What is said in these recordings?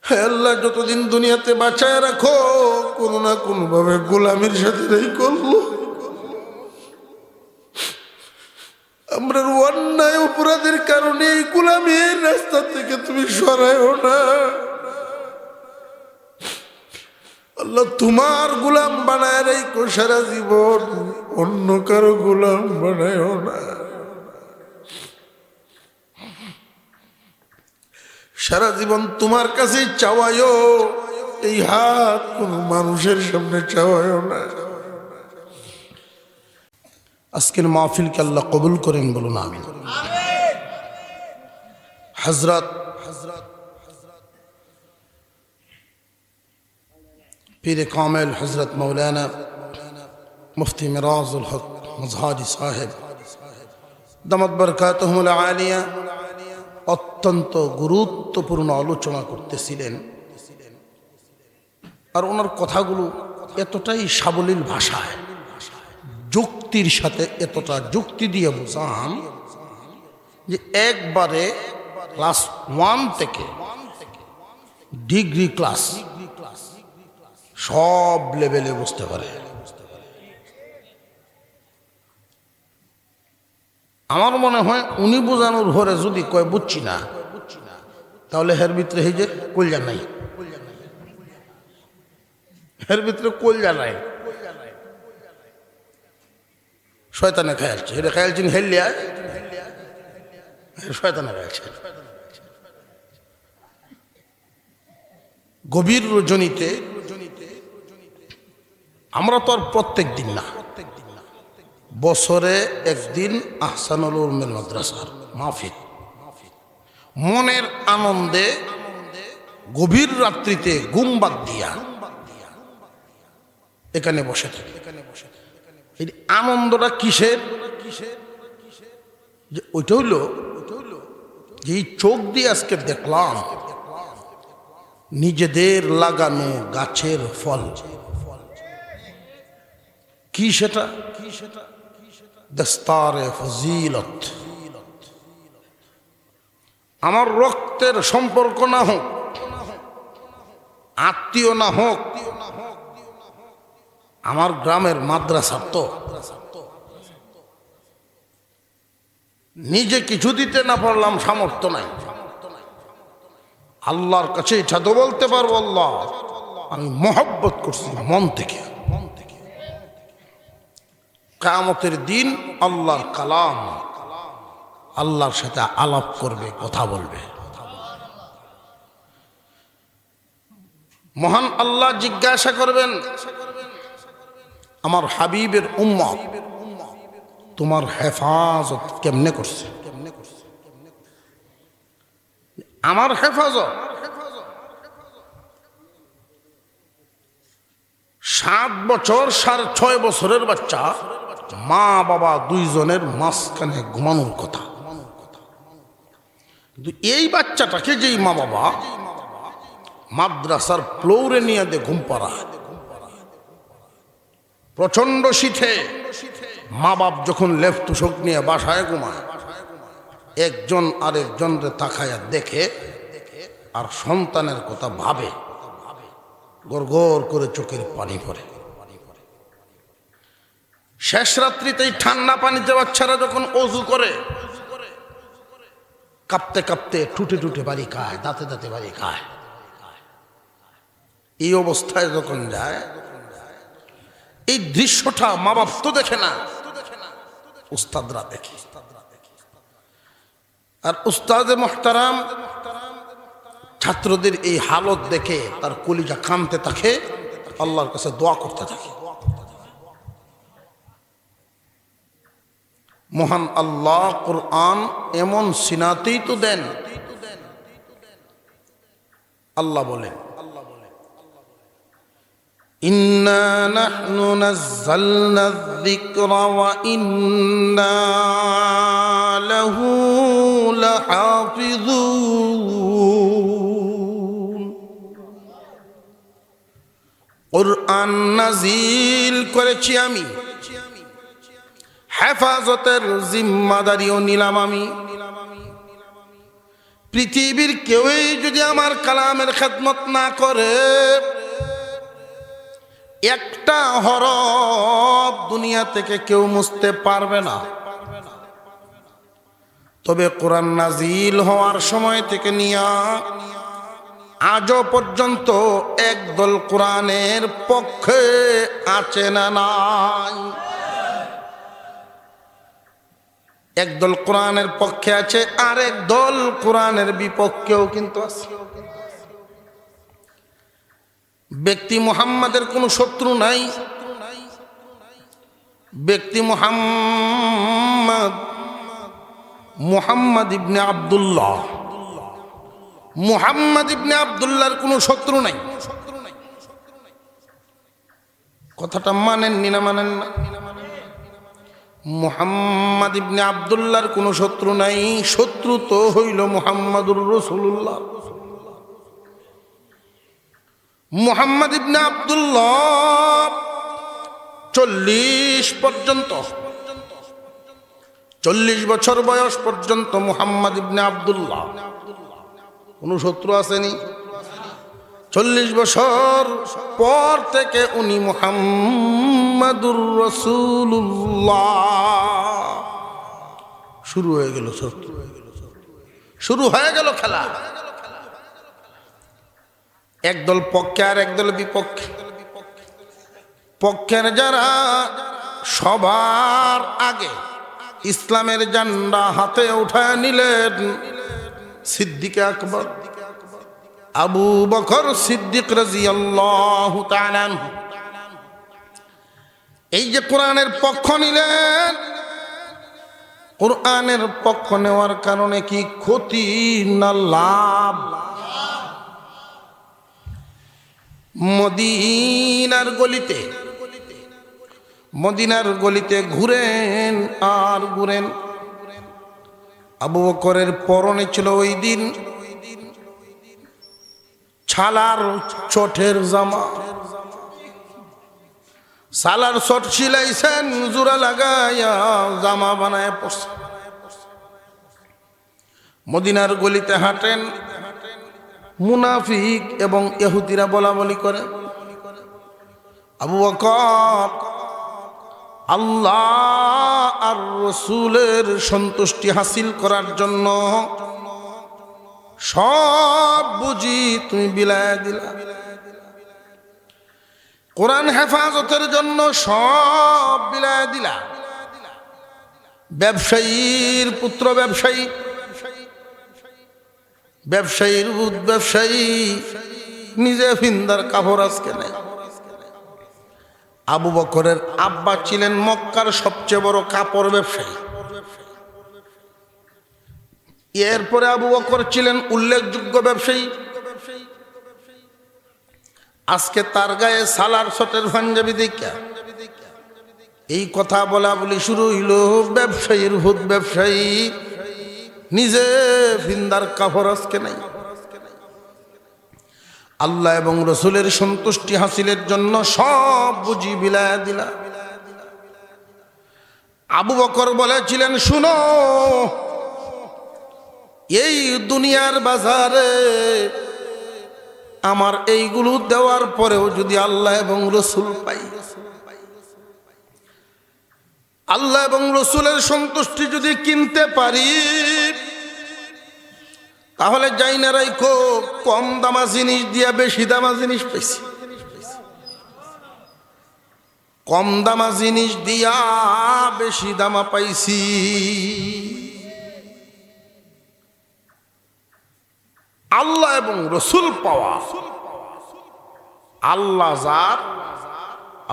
হে আল্লাহ, যতদিন দুনিয়াতে বাঁচায় রাখো, কোনো না কোনো ভাবে গোলামির সাথে এই করলো। আমরা অন্যায় অপরাধের কারণে এই গোলামির রাস্তা থেকে তুমি সরায়ও না। আল্লাহ, তোমার গোলাম বানায় রাখো সারা জীবন, অন্য কারো গোলাম বানায়ও না। সারা জীবন তোমার কাছে চাওয়ায়ও, এই হাত কোন মানুষের সামনে চাওয়ায়ও না। আজকের মাহফিলকে আল্লাহ কবুল করেন, বলুন আমিন। হযরত পীরে কামেল হযরত মৌলানা মুফতি মিরাজুল হক মজহারি সাহেব দামাত বরকাতুহুল আলিয়া অত্যন্ত গুরুত্বপূর্ণ আলোচনা করতেছিলেন। আর ওনার কথাগুলো এতটাই সাবলীল ভাষায়, যুক্তির সাথে এতটা যুক্তি দিয়ে বোঝান যে একবারে ক্লাস 1 থেকে ডিগ্রি ক্লাস সব লেভেলে বুঝতে পারে। আমার মনে হয় উনি বোঝানোর ভরে যদি কয় বুঝছি না, তাহলে হের ভিতরে এই যে কলজা নাই, এর ভিতরে কলজা নাই, শয়তানে খেয়ালছে। এটা খেয়ালছেন হেলিয়া, শয়তানে খেয়ালছে। গভীর রজনীতে আমরা তো আর প্রত্যেক দিন না, বছরে একদিন আহসানুল উলুমের মাদ্রাসার মাহফিল, মনের আনন্দে গভীর রাত্রিতে ঘুম বাদ দিয়া এখানে বসে থাকি। এই আনন্দটা কিসের? যে ওইটা হইল যে এই চোখ দিয়ে আজকে দেখলাম নিজেদের লাগানো গাছের ফল। কি সেটা? দস্তারে ফজিলত। আমার রক্তের সম্পর্ক না হোক, আত্মীয় না হোক, আমার গ্রামের মাদ্রাসা তো নিজে কিছু দিতে না পারলাম, সামর্থ্য নাই, আল্লাহর কাছে এটা তো বলতে পারবো, আল্লাহ আমি মহব্বত করছি মন থেকে। কিয়ামতের দিন আল্লাহর কালাম আল্লাহর সাথে আলাপ করবে, কথা বলবে। মহান আল্লাহ জিজ্ঞাসা করবেন, আমার হাবিবের উম্মত তোমার হেফাজত কেমনে করছে? আমার হেফাজত 7 বছর 6.5 বছরের বাচ্চা, মা বাবা দুইজনের মাঝখানে ঘুমানোর কথা। কিন্তু এই বাচ্চাটাকে যেই মা বাবা মাদ্রাসার ফ্লোরে নিয়ে দিয়ে ঘুম পাড়ায়, প্রচন্ড শীতে মা বাপ যখন লেপ তুষক নিয়ে বাসায় ঘুমায়, একজন আরেকজনরে তাকায়া দেখে আর সন্তানের কথা ভাবে, গড় গড় করে চোখের পানি পড়ে। শেষ রাত্রিতেই ঠান্ডা পানিতে বাচ্চারা যখন অজু করে, কাঁপতে কাঁপতে ঠুটে ঠুটে বাড়ি খায়, দাঁতে দাঁতে বাড়ি খায়। এই অবস্থায় যখন যায়, এই দৃশ্যটা মা বাপ তো দেখে না, উস্তাদরা দেখে। আর উস্তাদে মুহতারাম ছাত্রদের এই হালত দেখে তার কলিজা কাঁপতে থাকে, আল্লাহর কাছে দোয়া করতে থাকে। মহান আল্লাহ কুরআন এমন সিনাতেই তো দেন, আল্লাহ বলেন, ইন্না নাহনু নাযালনা যিকরা ওয়া ইন্না লাহু লাহাফিযুন। কুরআন নাজিল করেছি আমি, হেফাজতের জিম্মাদারিও নিলাম আমি। পৃথিবীর কেউই যদি আমার কালামের খেদমত না করে, একটা হরফ দুনিয়া থেকে কেউ মুছতে পারবে না। তবে কোরআন নাজিল হওয়ার সময় থেকে নিয়া আজও পর্যন্ত একদল কোরআনের পক্ষে আছে না নাই? একদল কোরআনের পক্ষে আছে, আর একদল কোরআনের বিপক্ষেও কিন্তু আছে। ব্যক্তি মুহাম্মাদের কোনো শত্রু নাই। ব্যক্তি মুহাম্মদ ইবনে আব্দুল্লাহ, মুহাম্মদ ইবনে আব্দুল্লাহর কোনো শত্রু নাই। কথাটা মানেননি না মানেন না? মুহাম্মদ ইবনে আব্দুল্লাহর কোনো শত্রু নাই। শত্রু তো হইল মুহাম্মদুর রাসূলুল্লাহ। মুহাম্মদ ইবনে আব্দুল্লাহ 40 বছর বয়স পর্যন্ত মুহাম্মদ ইবনে আব্দুল্লাহ কোনো শত্রু আসেনি। 40 বছর পর থেকে উনি মুহাম্মাদুর রাসূলুল্লাহ। শুরু হয়ে গেল শত্রু, শুরু হয়ে গেল খেলা। একদল পক্ষে আর একদল বিপক্ষে। পক্ষের যারা সবার আগে ইসলামের ঝান্ডা হাতে উঠায় নিলেন সিদ্দিক আকবর আবু বকর সিদ্দিক রাদিয়াল্লাহু তাআলা আনহু। এই যে কোরআনের পক্ষ নিলেন, কোরআনের পক্ষ নেওয়ার কারণে কি ক্ষতি না লাভ? মদিনার গলিতে ঘুরেন আর ঘুরেন। আবু বকরের পরনে ছিল ওই দিন ছালার চটের জামা। সালার চট সিলাইছেন, জোড়া লাগাইয়া জামা বানায় পড়ছে। মদিনার গলিতে হাঁটেন, মুনাফিক এবং ইহুদিরা বলা বলি করে, আবু বকর আল্লাহ আর রাসূলের সন্তুষ্টি হাসিল করার জন্য সব বুঝি তুমি বিলায় দিলা, কোরআন হেফাজতের জন্য সব বিলায় দিলা। ব্যবসায়ীর পুত্র ব্যবসায়ী, ব্যবসায়ীর ব্যবসায়ী, নিজে ফিন্দার কাপড় আজকে নেই। আবু বকরের আব্বা ছিলেন মক্কার সবচেয়ে বড় কাপড় ব্যবসায়ী। এরপরে আবু বকর ছিলেন উল্লেখযোগ্য ব্যবসায়ী। আজকে তার গায়ে সালার শটের পাঞ্জাবি দেখা এই কথা বলা বলি শুরু হইল। ব্যবসায়ীর ভূত ব্যবসায়ী, নিজে ফিন্দার কাপড় আজকে নাই। আল্লাহ এবং রসুলের সন্তুষ্টি হাসিলের জন্য সব বুঝি বিলায় দিলা। আবু বকর বলেছিলেন, শুনো, এই দুনিয়ার বাজারে আমার এইগুলো দেওয়ার পরেও যদি আল্লাহ এবং রসুল পাই, আল্লাহ এবং রসুলের সন্তুষ্টি যদি কিনতে পারি, তাহলে যাই না রাইখো কম দামা জিনিস দিয়া বেশি দামা জিনিস পাইছি। কম দামা জিনিস দিয়া বেশি দামা পাইছি। আল্লাহ এবং রসুল পাওয়া, আল্লাহ যার,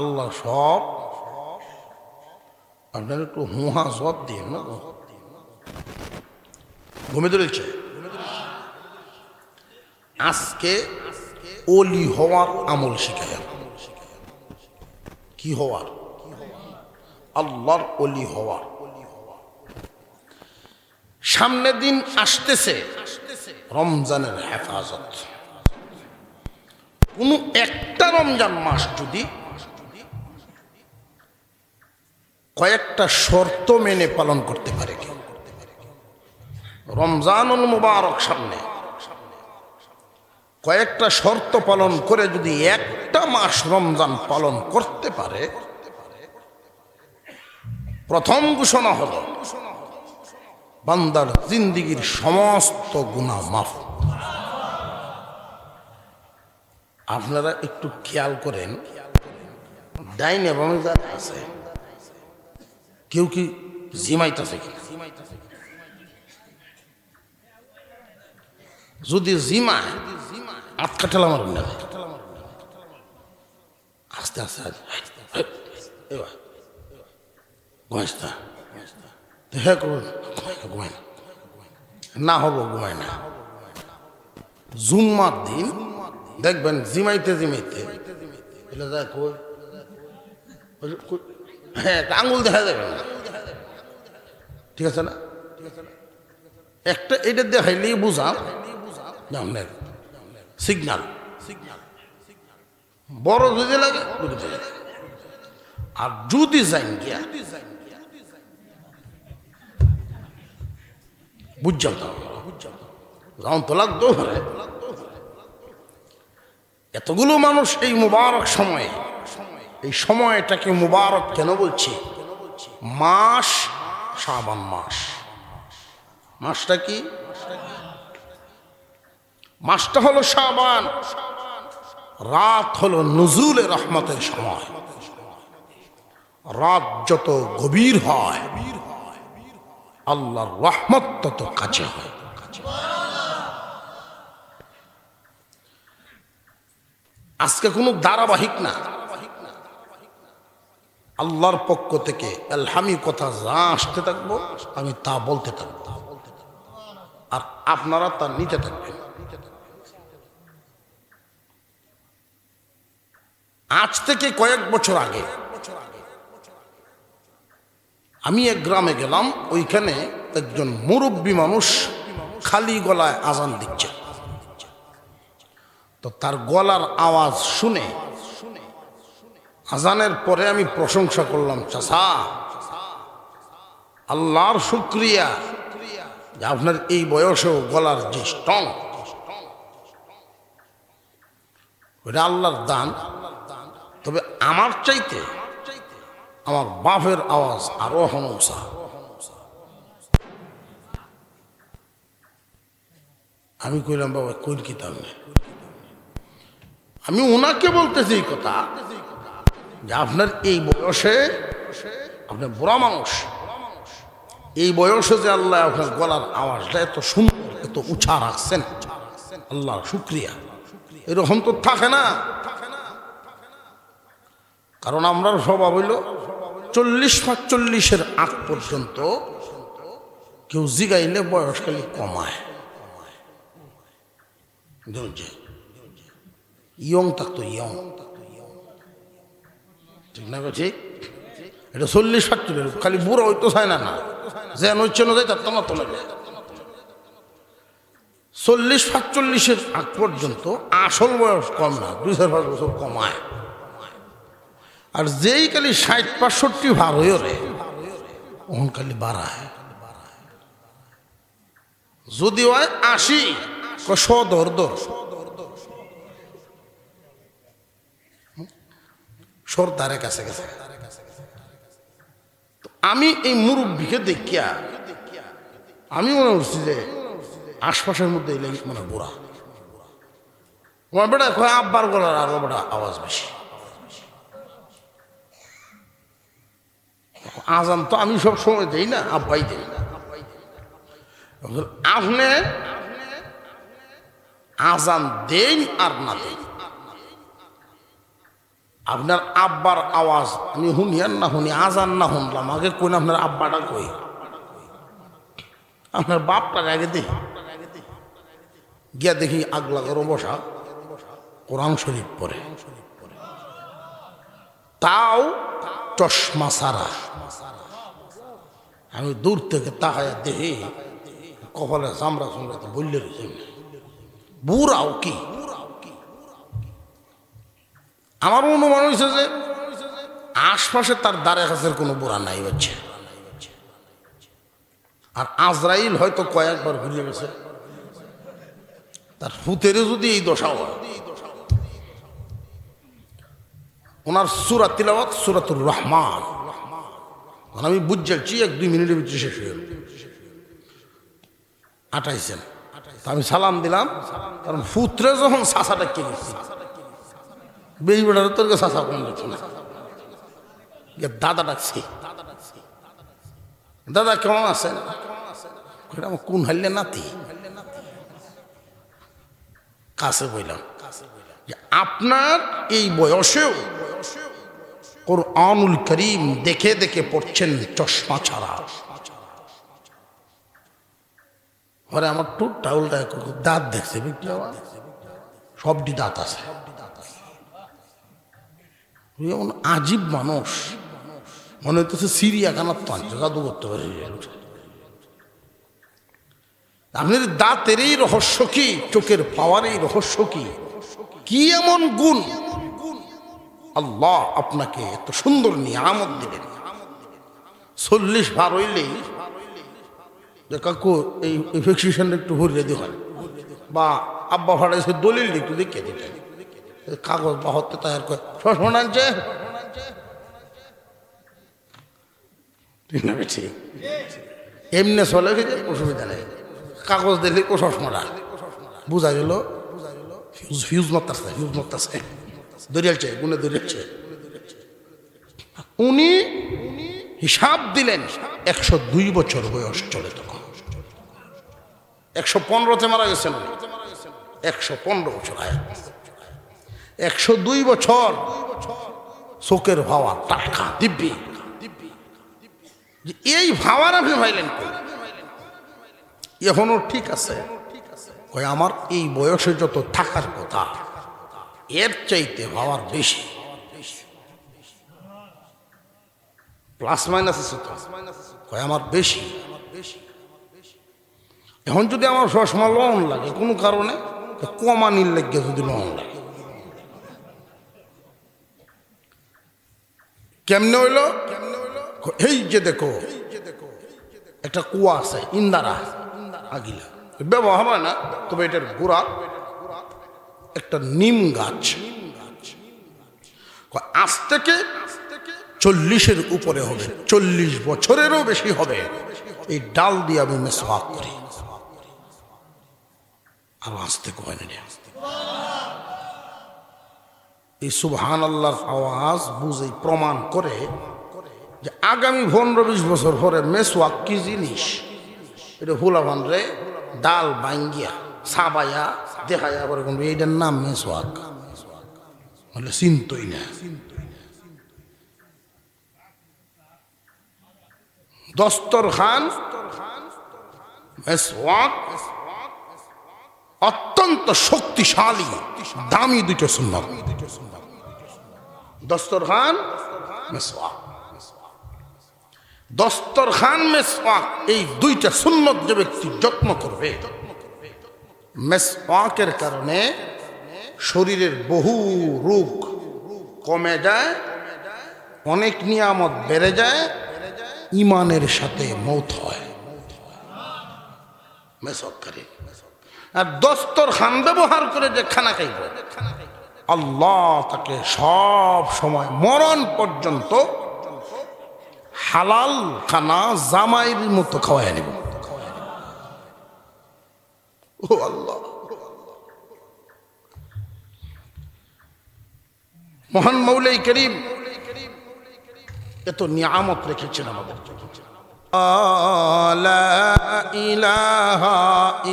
আল্লাহ সব। আপনার একটু হুহা জব দিন না, ঘুমে ধরেছে। আজকে ওলি হওয়ার আমল শিখায়। কি হওয়ার? আল্লাহর ওলি হওয়ার। সামনের দিন আসতেছে রমজানের হেফাজত। কোন একটা রমজান মাস যদি কয়েকটা শর্ত মেনে পালন করতে পারে, রমজানুল মুবারক সামনে, কয়েকটা শর্ত পালন করে যদি একটা মাস রমজান পালন করতে পারে, প্রথম ঘোষণা হলো বান্দার জিন্দেগীর সমস্ত গুনাহ মাফ। আপনারা একটু খেয়াল করেন, ডাইন এবং যারা আছে কেউ কি জিমাইতেছে কিনা? যদি জিমায় আট কাটাল আমার আস্তে আস্তে হ্যাঁ করুন, ঘুমায় না হব, ঘুমায় না। জুম্মার দিন দেখবেন জিমাইতে জিমাইতে হ্যাঁ আঙুল দেখা যাবে না, ঠিক আছে না? একটা এটা দেখাইলেই বুঝাম সিগনাল, বড় যদি লাগে। আর যদি যাই গিয়া বুঝাও যখন তো লাগতো, এতগুলো মানুষ এই মুবারক সময়ে, এই সময়টাকে মুবারক কেন বলছি? মাস শাবান মাস। মাসটা কি? মাসটা হলো শাবান, রাত হলো নুজুলে রহমতের সময়। রাত যত গভীর হয় আল্লাহর রহমত তত কাছে হয়। আজকে কোনো ধারাবাহিক না, আল্লাহর পক্ষ থেকে এলহামি কথা যা আসতে থাকবো আমি তা বলতে থাকবো, আর আপনারা তা নিতে থাকবেন। আজ থেকে কয়েক বছর আগে আমি এক গ্রামে গেলাম, ওইখানে একজন মুরব্বী মানুষ খালি গলায় আজান দিচ্ছে। তো তার গলার আওয়াজ শুনে আজানের পরে আমি প্রশংসা করলাম, চাচা আল্লাহর শুকরিয়া যে আপনার এই বয়সেও গলার যে স্ট্রং, ওটা আল্লাহর দান। তবে আমার চাইতে আমার বাপের আওয়াজ আরো হনসা। আমি কইলাম, বাবা কোন কিতাব নেই? আমি ওনাকে বলতেছি এই কথা যে আপনার এই বয়সে, আপনি বুড়া মানুষ, এই বয়সে যে আল্লাহ আপনার গলার আওয়াজটা এত সুন্দর, এত উঁচা রাখছেন, আল্লাহর শুকরিয়া। এরকম তো থাকে না, কারণ আমরা স্বভাব হইল 40-45-এর আগ পর্যন্ত কেউ জিগাইলে বয়স খালি কমায়, ইয়ং থাকতো, ইয়ং, ঠিক না? ঠিক, এটা 40-45 খালি বুড়ো হইতো চায় না, না যেন হচ্ছে না যায় তার তো মতো লাগে। 40-45-এর আগ পর্যন্ত আসল বয়স কম না, 2-4-5 বছর কমায়। আর যেই খালি 60-65 ভার হয়ে রে ওখান খালি বাড়ায়। যদি হয় 80 সদর দর সর্দারে কাছে গেছে। আমি এই মুরব্বীকে দেখিয়া আমি মনে করছি যে আশপাশের মধ্যে এলে মানে বুড়া। আমার বেটা কয় আব্বার গলার আরো বেটা আওয়াজ বেশি। আজান তো আমি সব সময় দেই না, আব্বাই দেই না। আপনি আজান দেন আর না দেন, আপনার আব্বার আওয়াজ আমি শুনি আর না শুনি, আজান না শুনলাম, আগে কই না আপনার আব্বাটা কই, আপনার বাপটাকে আগে দেখি। গিয়া দেখি আগলা করো বসা, কোরআন শরীফ পড়ে, তাও চশমা সারা। আমি দূর থেকে তাকায় দেখি কপালে চামড়া চামড়া তো বললে রয়েছে, বুড়াও কি। আমার অনুমান হয়েছে যে আশপাশে তার দ্বারে কাছের কোনো বুড়া নাই হচ্ছে। আর আজরাইল হয়তো কয়েকবার ঘুরে গেছে। তার ফুতেরও যদি এই দশা হয়, ওনার সূরা তিলাওয়াত সূরাতুর রহমান, আমি বুঝছি 1-2 মিনিটের ভিতরে শেষ হয়ে গেল। আটাইছেন, আমি সালাম দিলাম, কারণ ফুতরে যখন চাষাটা কিনেছি বেশ বেটার তোর চাষা কম যেত না, দাদা ডাকছি, দাদা কেমন আছেন? আমার কোন হাইলে নাতি কাছে বললাম যে আপনার এই বয়সেও কোরআনুল করিম দেখে দেখে পড়ছেন চশমা ছাড়া। পরে আমার টুটটা উল্টা দাঁত দেখছে, সবটি দাঁত আছে। আজীব মানুষ, মনে হইতেছে সিরিয়াখানার তো আনছে, জাদু করতে পারে। আপনার দাঁতের এই রহস্য কি, চোখের পাওয়ার এই রহস্য কি, কি এমন গুণ আল্লাহ আপনাকে এত সুন্দর নিয়ামত দিলেন? 40 পার হইলেই যে কাকু এই ইনফেকশন একটু ভরিয়ে দিতে হয়, বা আব্বা ভাড়াইছে দলিল একটু দেখিয়ে দিতে, কাগজ বা হতে তৈরি করে শোষণ আনছে। ঠিক না? ঠিক এমনি চলে গেছে, অসুবিধা নেই। কাগজ দিলে ও চশমাটা বুঝা গেল ফিউজ মারতেছে, ফিউজ মারতেছে, দরিয়ালছে গুনে দরিয়ালছে। উনি হিসাব দিলেন 102 বছর বয়স চলে, তখন 115তে মারা গেছেন, 115 বছর আয়াত, 102 বছর চোখের ভাওয়া টাটকা দিব্যি। এই ভাওয়ার আপনি ভাইলেন এখনো ঠিক আছে? কই আমার এই বয়সে যত থাকার কথা এর চাইতে ভাওয়ার বেশি, প্লাস মাইনাস আছে তো, কয় আমার বেশি। এখন যদি আমার চশমা লোন লাগে কোনো কারণে, কমানির লাগে যদি লোন লাগে, কেমনে হইল? এই যে দেখো একটা কুয়া আছে, ইন্দারা আগিলা, ব্যবহার হয় না, তবে এটার গোড়া একটা নিম গাছ, আজ থেকে 40-এর উপরে হবে, 40 বছরেরও বেশি হবে। এই ডাল দিয়ে আমি মেসওয়াক করি, আর আসতে কয় না। এই সুবহানাল্লাহর আওয়াজ বুঝে প্রমাণ করে যে আগামী 15-20 বছর পরে মেসওয়াক কি জিনিস এটা হুলাভান রে ডাল বাঙ্গিয়া সাবাইয়া দেখাইয়া করে, কিন্তু এইটার নাম মেসওয়াক বলে চিন্তই না। দস্তরখান মেসওয়াক অত্যন্ত শক্তিশালী দামি দুটো সুন্নাত। দস্তরখান মেসওয়াক, দস্তরখান মেসওয়াক, এই দুইটা সুন্নত যে ব্যক্তি যত্ন করবে, মেসওয়াকের কারণে শরীরের বহু রোগ কমে যায়, অনেক নিয়ামত বেড়ে যায়, ইমানের সাথে মৌত হয় মেসওয়াককারী। আর দস্তরখান ব্যবহার করে যে খানা খাইব, আল্লাহ তাকে সব সময় মরণ পর্যন্ত হালাল খানা জামাইয়ের মতো খাওয়াই নিব। ও আল্লাহ, মহান মৌলাই করিম এত নিয়ামত রেখেছেন আমাদের। লা ইলাহা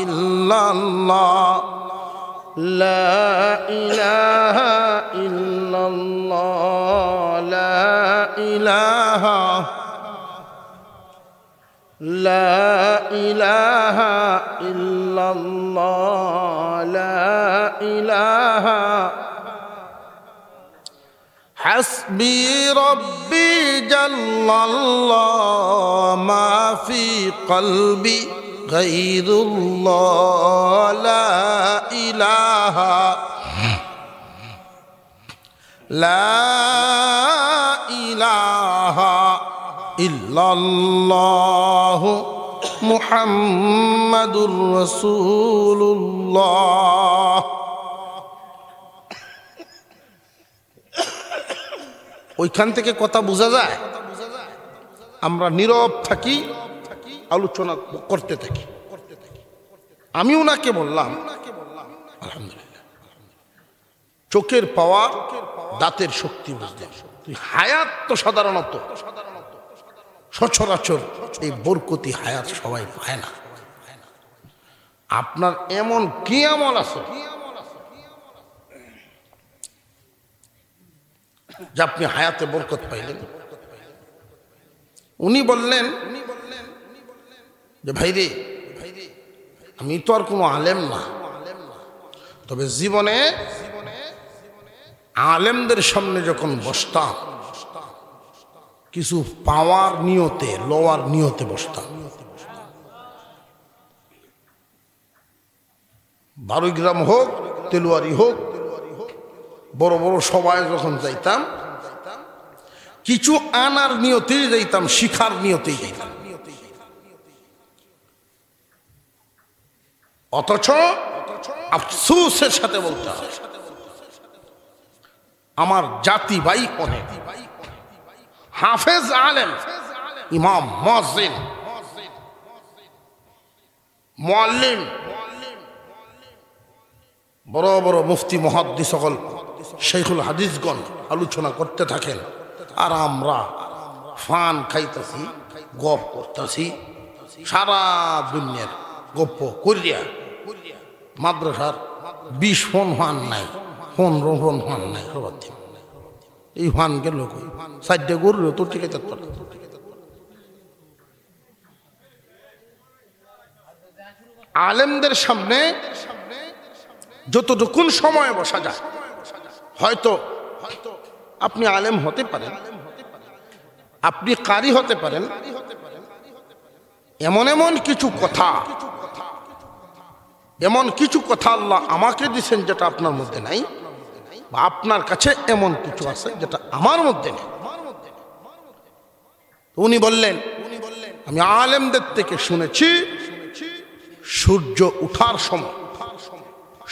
ইল্লাল্লাহ, লা ইলাহা ইল্লাল্লাহ, লা ইলাহা, লা ইলাহা ইল্লাল্লাহ, লা ইলাহা। حسبي ربي جل الله ما في قلبي غير الله، لا إله، لا إله إلا الله মুহাম্মাদুর রাসূলুল্লাহ। ওইখান থেকে কথা বোঝা যায়, আমরা নীরব থাকি, আলোচনা করতে থাকি। আমি ওনাকে বললাম, আলহামদুলিল্লাহ, চোখের পাওয়ার, দাঁতের শক্তি বুঝলেন, তুই হায়াত তো সাধারণত সচরাচর এই বরকতি হায়াত সবাই পায় না। আপনার এমন কি আমল আছে যে আপনি হায়াতে বরকত পাইলেন? উনি বললেন যে ভাই রে, আমি তো আর কোনো আলেম না, তবে জীবনে আলেমদের সামনে যখন বসতাম কিছু পাওয়ার নিয়তে, লওয়ার নিয়তে বসতাম। 12 গ্রাম হোক, তেলোয়ারি হোক, বড় বড় সবাই যখন যাইতাম কিছু আনার নিয়তেই যাইতাম, শিখার নিয়তেই যাইতাম। অথচ আফসোসের সাথে বলতে হয়, আমার জাতি ভাই অনেক হাফেজ, আলেম, ইমাম, মুয়াজ্জিন, মুআল্লিম, বড় বড় মুফতি, মুহাদ্দিস, সকল শাইখুল হাদিসগণ আলোচনা করতে থাকেন, আর আমরা ফান খাইতেছি, গপ করতেছি, সারা দুনিয়ার গপ্প করিয়া মাদ্রাসার 20 ফোন ফান নাই, 15 ফোন ফান নাই, সবার দিন এই ফান গেল 4টে গরু তো ঠিক আছে। আলেমদের সামনে যতটুকুন সময় বসা যায়, হয়তো আপনি আলেম হতে পারেন, আপনি কারি হতে পারেন, এমন এমন কিছু কথা, এমন কিছু কথা আল্লাহ আমাকে দিয়েছেন যেটা আপনার মধ্যে নাই, বা আপনার কাছে এমন কিছু আছে যেটা আমার মধ্যে নেই। উনি বললেন, আমি আলেমদের থেকে শুনেছি সূর্য উঠার সময়,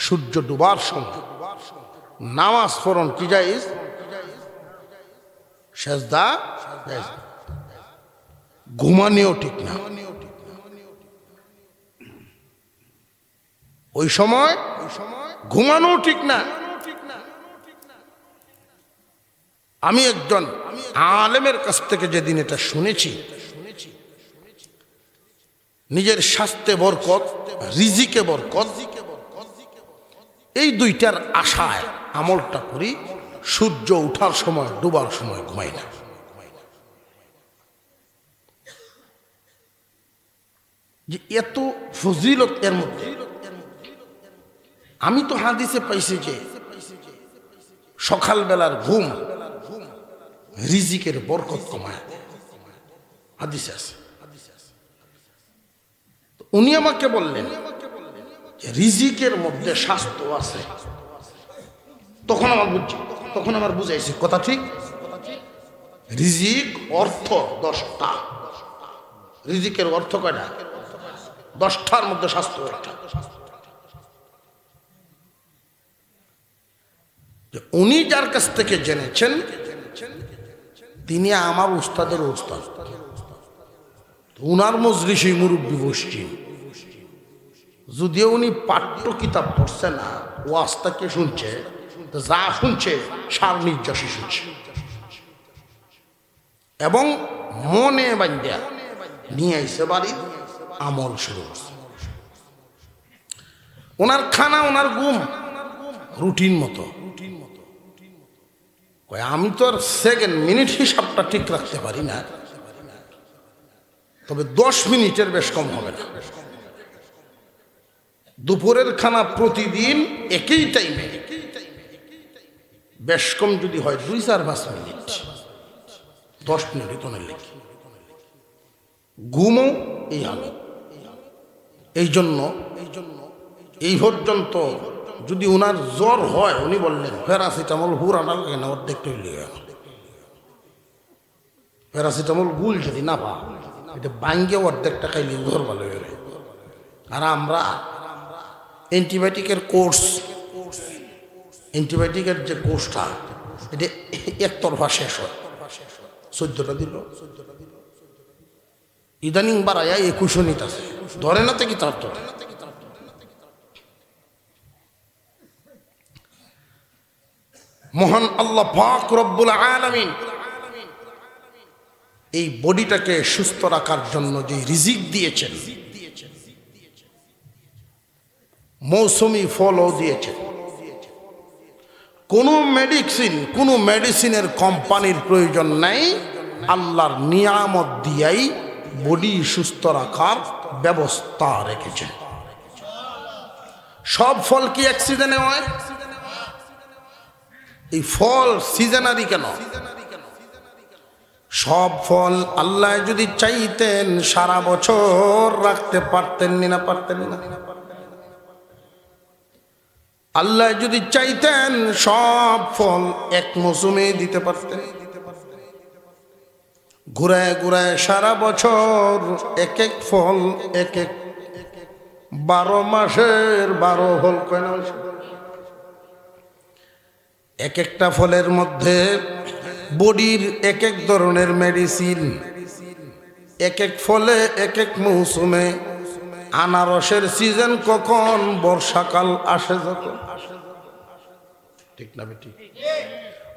সূর্য ডুবার সময় নামাজ পড়ন কি জায়েজ, সেজদা জায়েজ, ঘুমানিও ঠিক না। ওই সময় ঘুমানো ঠিক না। আমি একজন আলেমের কাছ থেকে যেদিন এটা শুনেছি, নিজের স্বাস্থ্যে বরকত, রিজিকে বরকত, এই দুইটার আশায় আমলটা করি, সূর্য উঠার সময়, ডুবার সময় ঘুমাই না। যে এত ফজিলত এর মধ্যে। আমি তো হাদিসে পাইছি যে সকালবেলার ঘুম রিজিকের বরকত কমায়, হাদিসে আছে। উনি আমাকে বললেন রিজিকের মধ্যে স্বাস্থ্য আছে। তখন আমার বুঝাইছে কথা ঠিক। রিজিক অর্থ 10টা, রিজিকের অর্থ কয়টা? 10টার মধ্যে স্বাস্থ্য একটা। উনি যার কাছ থেকে জেনেছেন তিনি আমার উস্তাদের উস্তাদ, উনার মজলিসে মুরব্বী বসছি। যদিও উনি পাঠ্য কিতাব পড়ছে না, ওয়াজটাকে শুনছে, যা শুনছে সার নির্যাসী শুনছে, এবং মনে বান্ধা নিয়ে আইসে বাড়ি আমল শুরু করছে। ওনার খানা, ওনার ঘুম রুটিন মতো। আমি তো আর সেকেন্ড মিনিট হিসাবটা ঠিক রাখতে পারি না, তবে 10 মিনিটের বেশ কম হবে না। দুপুরের খানা প্রতিদিন একই টাইমে, বেশ কম যদি হয় 2-4-5 মিনিট, 10 মিনিট তো নেই। ঘুমও এই হালত। এই জন্য এই পর্যন্ত যদি ওনার জ্বর হয়, উনি বললেন প্যারাসিটামল হুরানা লাগে না, অর্ধেক তৈরি, প্যারাসিটামল গুল যদি না পা এটা বাঙ্গে অর্ধেকটা খাইলে জ্বর ভালো হয়ে যায়। আর আমরা অ্যান্টিবায়োটিকের কোর্স, অ্যান্টিবায়োটিকের যে কোর্সটা এটা একতরফা শেষ হয়, 14টা দিল, ইদানিং বাড়াইয়া 21 নিতেছে, ধরে না থেকে তার ধরে। মহান আল্লাহ পাক রব্বুল আলামিন এই বডিটাকে সুস্থ রাখার জন্য যে রিজিক দিয়েছেন, মৌসুমি ফলও দিয়েছেন। কোনো মেডিসিনের কোম্পানির প্রয়োজন নাই, আল্লাহর নিয়ামত দিয়াই বডি সুস্থ রাখার ব্যবস্থা রেখেছেন। সব ফল কি এক সিজনে হয়? এই ফল সিজনারি কেন? সব ফল আল্লাহ যদি চাইতেন সারা বছর রাখতে পারতেন না? পারতেন না? আল্লাহ যদি চাইতেন সব ফল এক মৌসুমে দিতে পারতেন। ঘুরায় ঘুরায় সারা বছর এক এক ফল, এক এক 12 মাসের 12 ফল, এক একটা ফলের মধ্যে বডির এক এক ধরনের মেডিসিন, এক এক ফলে এক এক মৌসুমে। আনারসের সিজন কখন? বর্ষাকাল আসে যখন, ঠিক না বেটি?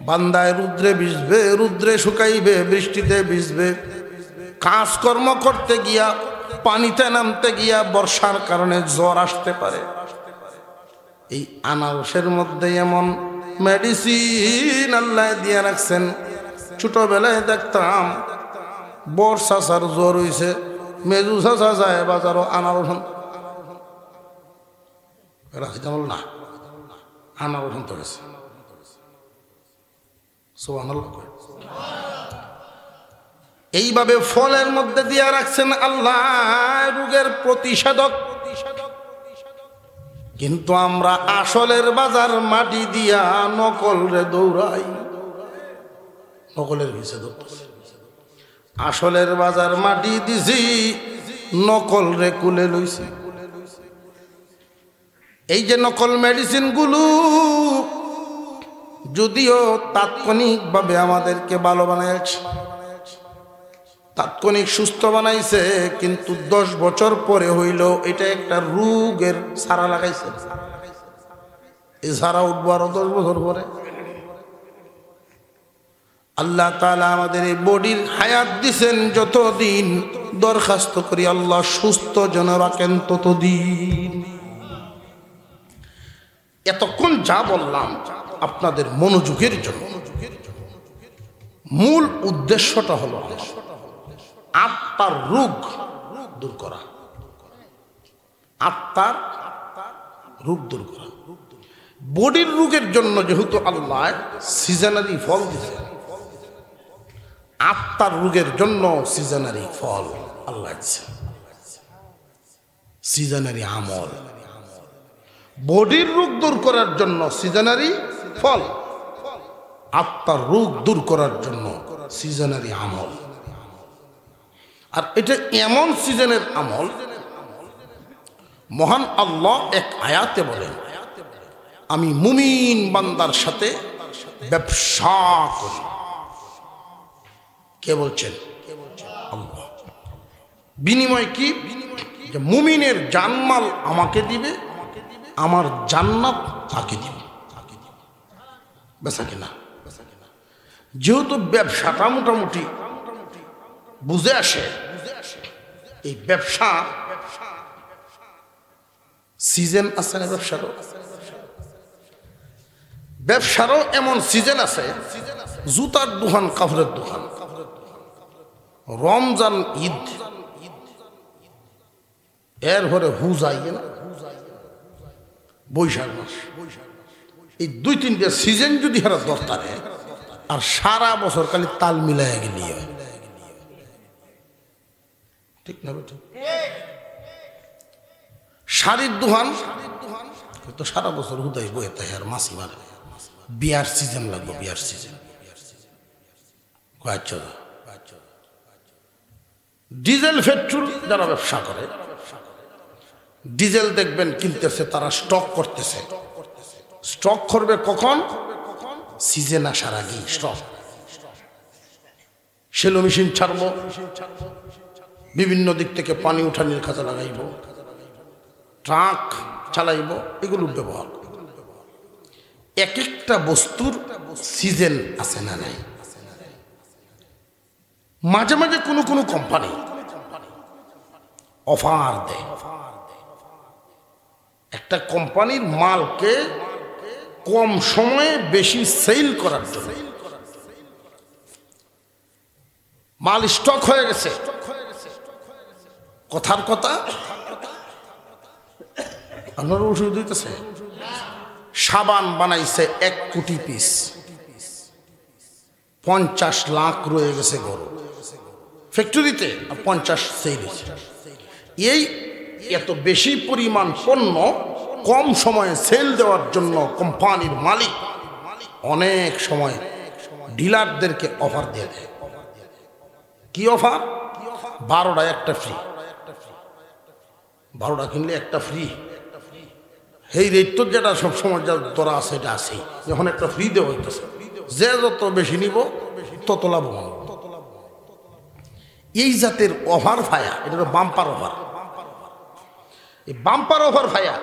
বান্দায় রুদ্রে ভিজবে, রুদ্রে শুকাইবে, বৃষ্টিতে ভিজবে। কাজকর্ম করতে গিয়া, পানিতে নামতে গিয়া বর্ষার কারণে জ্বর আসতে পারে। এই আনারসের মধ্যে এমন মেডিসিন আল্লাহ দিয়ে রাখছেন। ছোটবেলায় দেখতাম বর্ষার জ্বর হইছে, মেজু চাচা যায় বাজারও আনারস, রাজিদামল না, আনারস তো গেছে। এইভাবে ফলের মধ্যে দিয়ে রাখছেন আল্লাহ রোগের প্রতিষেধক। কিন্তু আমরা আসলের বাজার মাটি দিয়া নকল রে দৌড়াই, নকলের পিছে দৌড়াই। আসলের বাজার মাটি দিছি, নকল রে কুলে লইছি। এই যে নকল মেডিসিন গুলো যদিও তাৎক্ষণিকভাবে আমাদেরকে ভালো বানাইছে, তাৎক্ষণিক সুস্থ বানাইছে, কিন্তু 10 বছর পরে হইল এটা একটা রোগের সারা লাগাইছে। এই সারা উঠবো আরো 10 বছর পরে। আল্লাহ তাআলা আমাদের এই বডির হায়াত দিছেন যতদিন, দরখাস্ত করি আল্লাহ সুস্থ যেন রাখেন ততদিন। এতক্ষণ যা বললাম আপনাদের মনোযোগের জন্য, মূল উদ্দেশ্যটা হলো আত্মার রোগ দূর করা, আত্মার রোগ দূর করা। বডির রোগের জন্য যেহেতু আল্লাহ সিজনারি ফল দিয়েছে, আত্মার রোগের জন্য সিজনারি ফল আল্লাহ দিয়েছে, সিজনারি আমল। বডির রোগ দূর করার জন্য সিজনারি ফল, আত্মার রোগ দূর করার জন্য সিজনারি আমল। আর এটা এমন সিজনের আমল, মহান আল্লাহ এক আয়াতে বলেন, আমি মুমিন বান্দার সাথে ব্যবসা করি। কে বলছেন? আল্লাহ। বিনিময় কি? যে মুমিনের জানমাল আমাকে দিবে, আমার জান্নাত তাকে দিবে। বেচা কিনা। যেহেতু ব্যবসাটা মোটামুটি বুঝে আসে, এই ব্যবসা সিজন আছে না? ব্যবসারও এমন সিজন আছে, জুতার দোকান, কাপড়ের দোকান, রমজান, ঈদ, এর পরে হুজাই না, বৈশাখ মাস, এই 2-3টা সিজন যদি হারা দরকারে, আর সারা বছর খালি তাল মিলাই গেলি হয়, ঠিক না? শাড়ির দোকান তো সারা বছর হুদাই বয়ে তাই, আর মাসি মারে। বিয়ার সিজন লাগবে, বিয়ার সিজন, ডিজেল পেট্রোল যারা ব্যবসা করে, ডিজেল দেখবেন কিনতেছে, তারা স্টক করতেছে। স্টক করবে কখন? সিজন আসার আগেই স্টক। সেলো মেশিন ছাড়বো, বিভিন্ন দিক থেকে পানি উঠানির কাজে লাগাইব, ট্রাক চালাইব, এগুলোর ব্যবহার। এক একটা বস্তুর সিজন আছে না নাই? মাঝে মাঝে কোনো কোনো কোম্পানি অফার দেয়। একটা কোম্পানির মালকে কম সময়ে বেশি সেল করার জন্য, মাল স্টক হয়ে গেছে, কথার কথা আপনার ওষুধ দিতেছে। সাবান বানাইছে 1 কোটি পিস, 50 লাখ রয়ে গেছে গরু ফ্যাক্টরিতে, 50 সেল হয়েছে। এই এত বেশি পরিমাণ পণ্য কম সময়ে সেল দেওয়ার জন্য কোম্পানির মালিক অনেক সময় ডিলারদেরকে অফার দিয়ে দেয়। কি অফার? 12টায় একটা ফ্রি, 12টা কিনলে একটা ফ্রি। এই রেট তো যেটা সবসময় যা ধরা আছে এটা আছেই, যখন একটা ফ্রি দেওয়া হইতেছে, যে যত বেশি নিব তত লাভবান। এই জাতের অফার ফায়া, এটা তো বাম্পার অফার। এই বাম্পার অফার ফায়া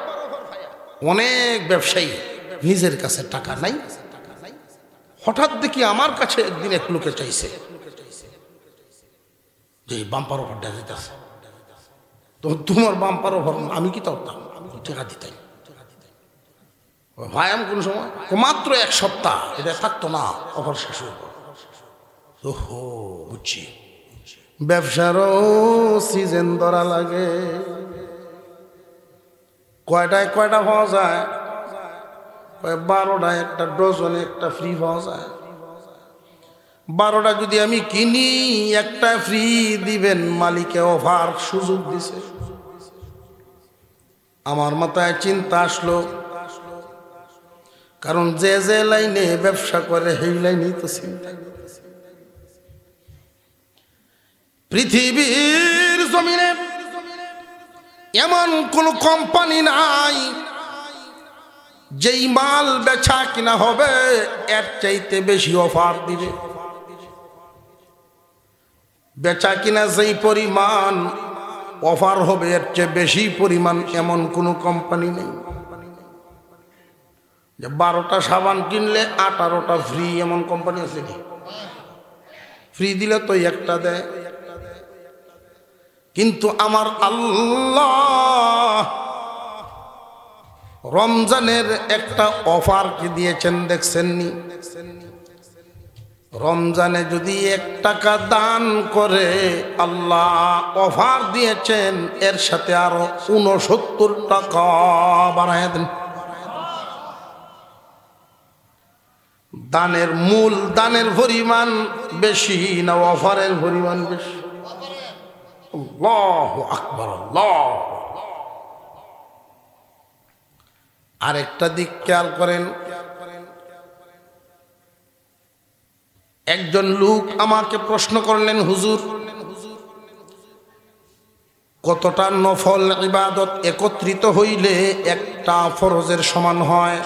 অনেক ব্যবসায়ী নিজের কাছে টাকা নাই, হঠাৎ দেখি আমার কাছে একদিন এক লোকে চাইছে যে বাম্পার অফারটা দিতেছে, তো তোমার বাম্পার অফার আমি কি করতাম? টাকা দিতাম ভাই। আমি কোন সময় মাত্র 1 সপ্তাহ এটা থাকতো না, অফার শেষ হয়ে গেল। ওহো, বুঝছি, ব্যবসারও সিজন ধরা লাগে। কয়টায় কয়টা পাওয়া যায়? 12টায় একটা ডজনে একটা ফ্রি পাওয়া যায়। 12টা যদি আমি কিনি, একটা ফ্রি দিবেন, মালিকে অফার সুযোগ দিছে। আমার মাথায় চিন্তা আসলো, কারণ যে যে লাইনে ব্যবসা করে সেই লাইনেই তো চিন্তা। পৃথিবীর জমিনে এমন কোন কোম্পানি নাই যেই মাল বেচা কিনা হবে এর চাইতে বেশি অফার দিবে। বেচা কিনা যেই পরিমাণ অফার হবে এর চেয়ে বেশি পরিমাণ এমন কোন কোম্পানি নেই। যে 12টা সাবান কিনলে 18টা ফ্রি, এমন কোম্পানি আছে কি? ফ্রি দিলে তো একটা দেয়। কিন্তু আমার আল্লাহ রমজানের একটা অফার কি দিয়েছেন দেখছেননি? রমজানে যদি 1 টাকা দান করে আল্লাহ অফার দিয়েছেন, এর সাথে আরো 69 টাকা বাড়ায় দেন। দানের মূল দানের পরিমাণ বেশি না অফারের পরিমাণ বেশি? আল্লাহু আকবার, আল্লাহ। আরেকটা দিক খেয়াল করেন। একজন লোক আমাকে প্রশ্ন করলেন, হুজুর, কতটা নফল ইবাদত একত্রিত হইলে একটা ফরজের সমান হয়?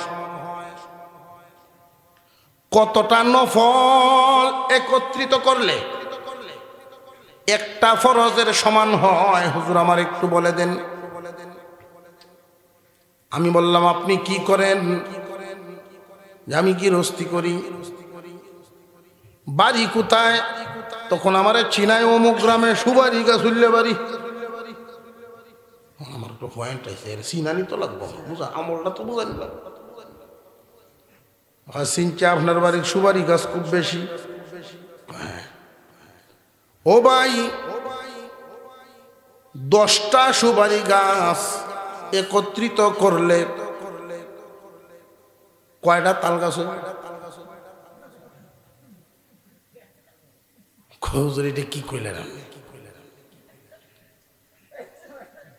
কতটা নফল একত্রিত করলে একটা ফরজের সমান হয়? হুজুর আমার একটু বলে দেন। আমি বললাম, আপনি কি করেন? যে আমি গৃহস্থী করি। বাড়ি কোথায়? তখন আমার চিনায় অমুক গ্রামে সুবারি গাছ উল্লে বাড়ি। আমার তো পয়েন্ট আছে, চিনানি তো লাগবো, বুঝা আমলটা তো বুঝানি লাগবে। চিনছে আপনার বাড়ির সুবারি গাছ খুব বেশি। ও ভাই, 10টা সুবারি গাছ একত্রিত করলে কয়টা তাল গাছ হবে? এটা কি কইলেন?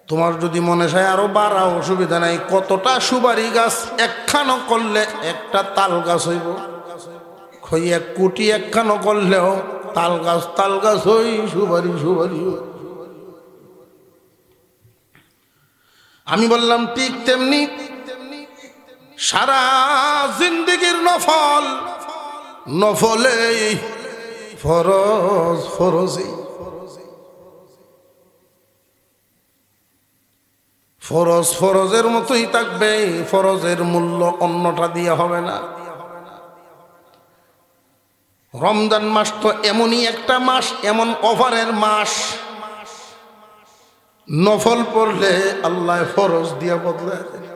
তোমার যদি মনে চায় আরো বাড়া, অসুবিধা নাই। কতটা সুবারি গাছ একখানো করলে একটা তাল গাছ হইব? 1 কোটি একখানো করলেও তাল গাছ হই, সুবারি সুবারি। আমি বললাম ঠিক তেমনি সারা জিন্দেগীর নফল নফলেই, ফরজ ফরজই, ফরজ ফরজের মতোই থাকবে, ফরজের মূল্য অন্যটা দিয়ে হবে না। রমজান মাস তো এমনই একটা মাস, এমন অফারের মাস, নফল পড়লে আল্লাহ ফরজ দিয়ে বদলায় দেয়।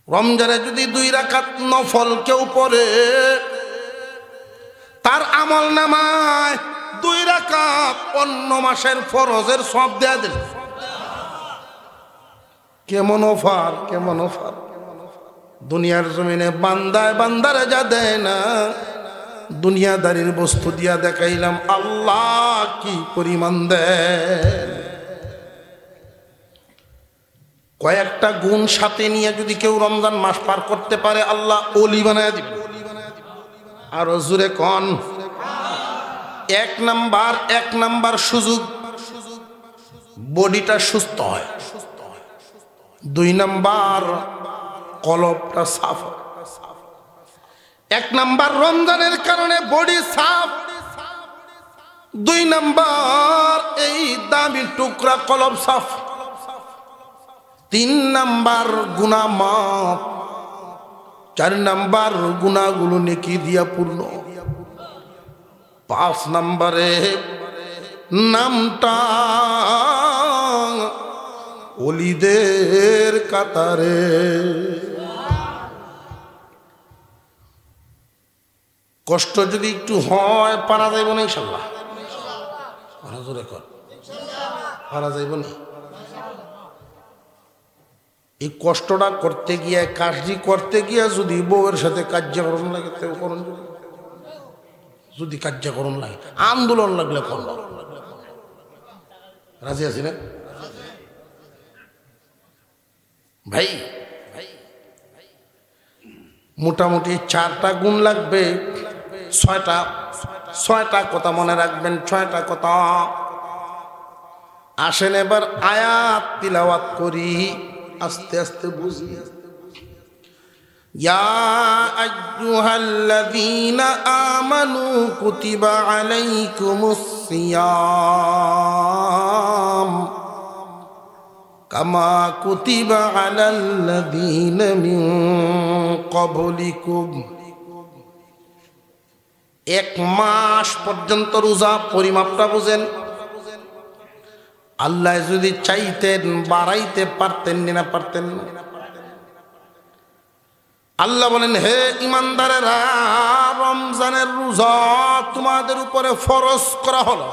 রমজানে যদি 2 রাকাত নফল কেউ পড়ে, তার আমল নামায় 2 রাকাত অন্য মাসের ফরজের সব দেয়া দিল। কেমন অফার, কেমন অফার! দুনিয়ার জমিনে বান্দায় বান্দারে যা দেয় না, দুনিয়াদারির বস্তু দিয়া দেখাইলাম আল্লাহ কি পরিমাণ দেন। কয়েকটা গুণ সাথে নিয়ে যদি কেউ রমজান মাস পার করতে পারে, আল্লাহ ওলি বানায় দিবে। আরো জোরে কোন। এক নাম্বার সুযোগ, বডিটা সুস্থ হয়। 2 নাম্বার, কলবটা সাফ হয়। 1 নাম্বার রমজানের কারণে বডি সাফ, 2 নাম্বার এই দামি টুকরা কলব সাফ, 3 নাম্বার গুনাহ মাফ, 4 নাম্বার গুনাহগুলো নেকি দিয়া পূর্ণ, 5 নাম্বারে নামটা ওলিদের কাতারে। কষ্ট যদি একটু হয়, পারা যাইব না ইনশাল্লাহ? পারা যাইব না? এই কষ্টটা করতে গিয়ে, কাজটি করতে গিয়ে যদি বউয়ের সাথে কার্যকরণ লাগে, তেও করণ, যদি কার্যকরণ লাগে, আন্দোলন লাগলে করল। রাজি আছি না ভাই? মোটামুটি 4টা গুণ লাগবে, 6টা কথা মনে রাখবেন, 6টা কথা। আসেন এবার আয়াত তিলাওয়াত করি, আস্তে আস্তে বুঝি। ইয়া আইয়ুহাল্লাযীনা আমানু কুতিবা আলাইকুমুস সিয়াম কামা কুতিবা আলাল্লাযীনা মিন ক্বাবলিকুম। 1 মাস পর্যন্ত রোজা, পরিমাপটা বুঝেন। আল্লাহ যদি চাইতেন বাড়াইতে পারতেন না? পারতেন না? আল্লাহ বলেন, হে ইমানদারেরা, রমজানের রোজা তোমাদের উপরে ফরজ করা হলো।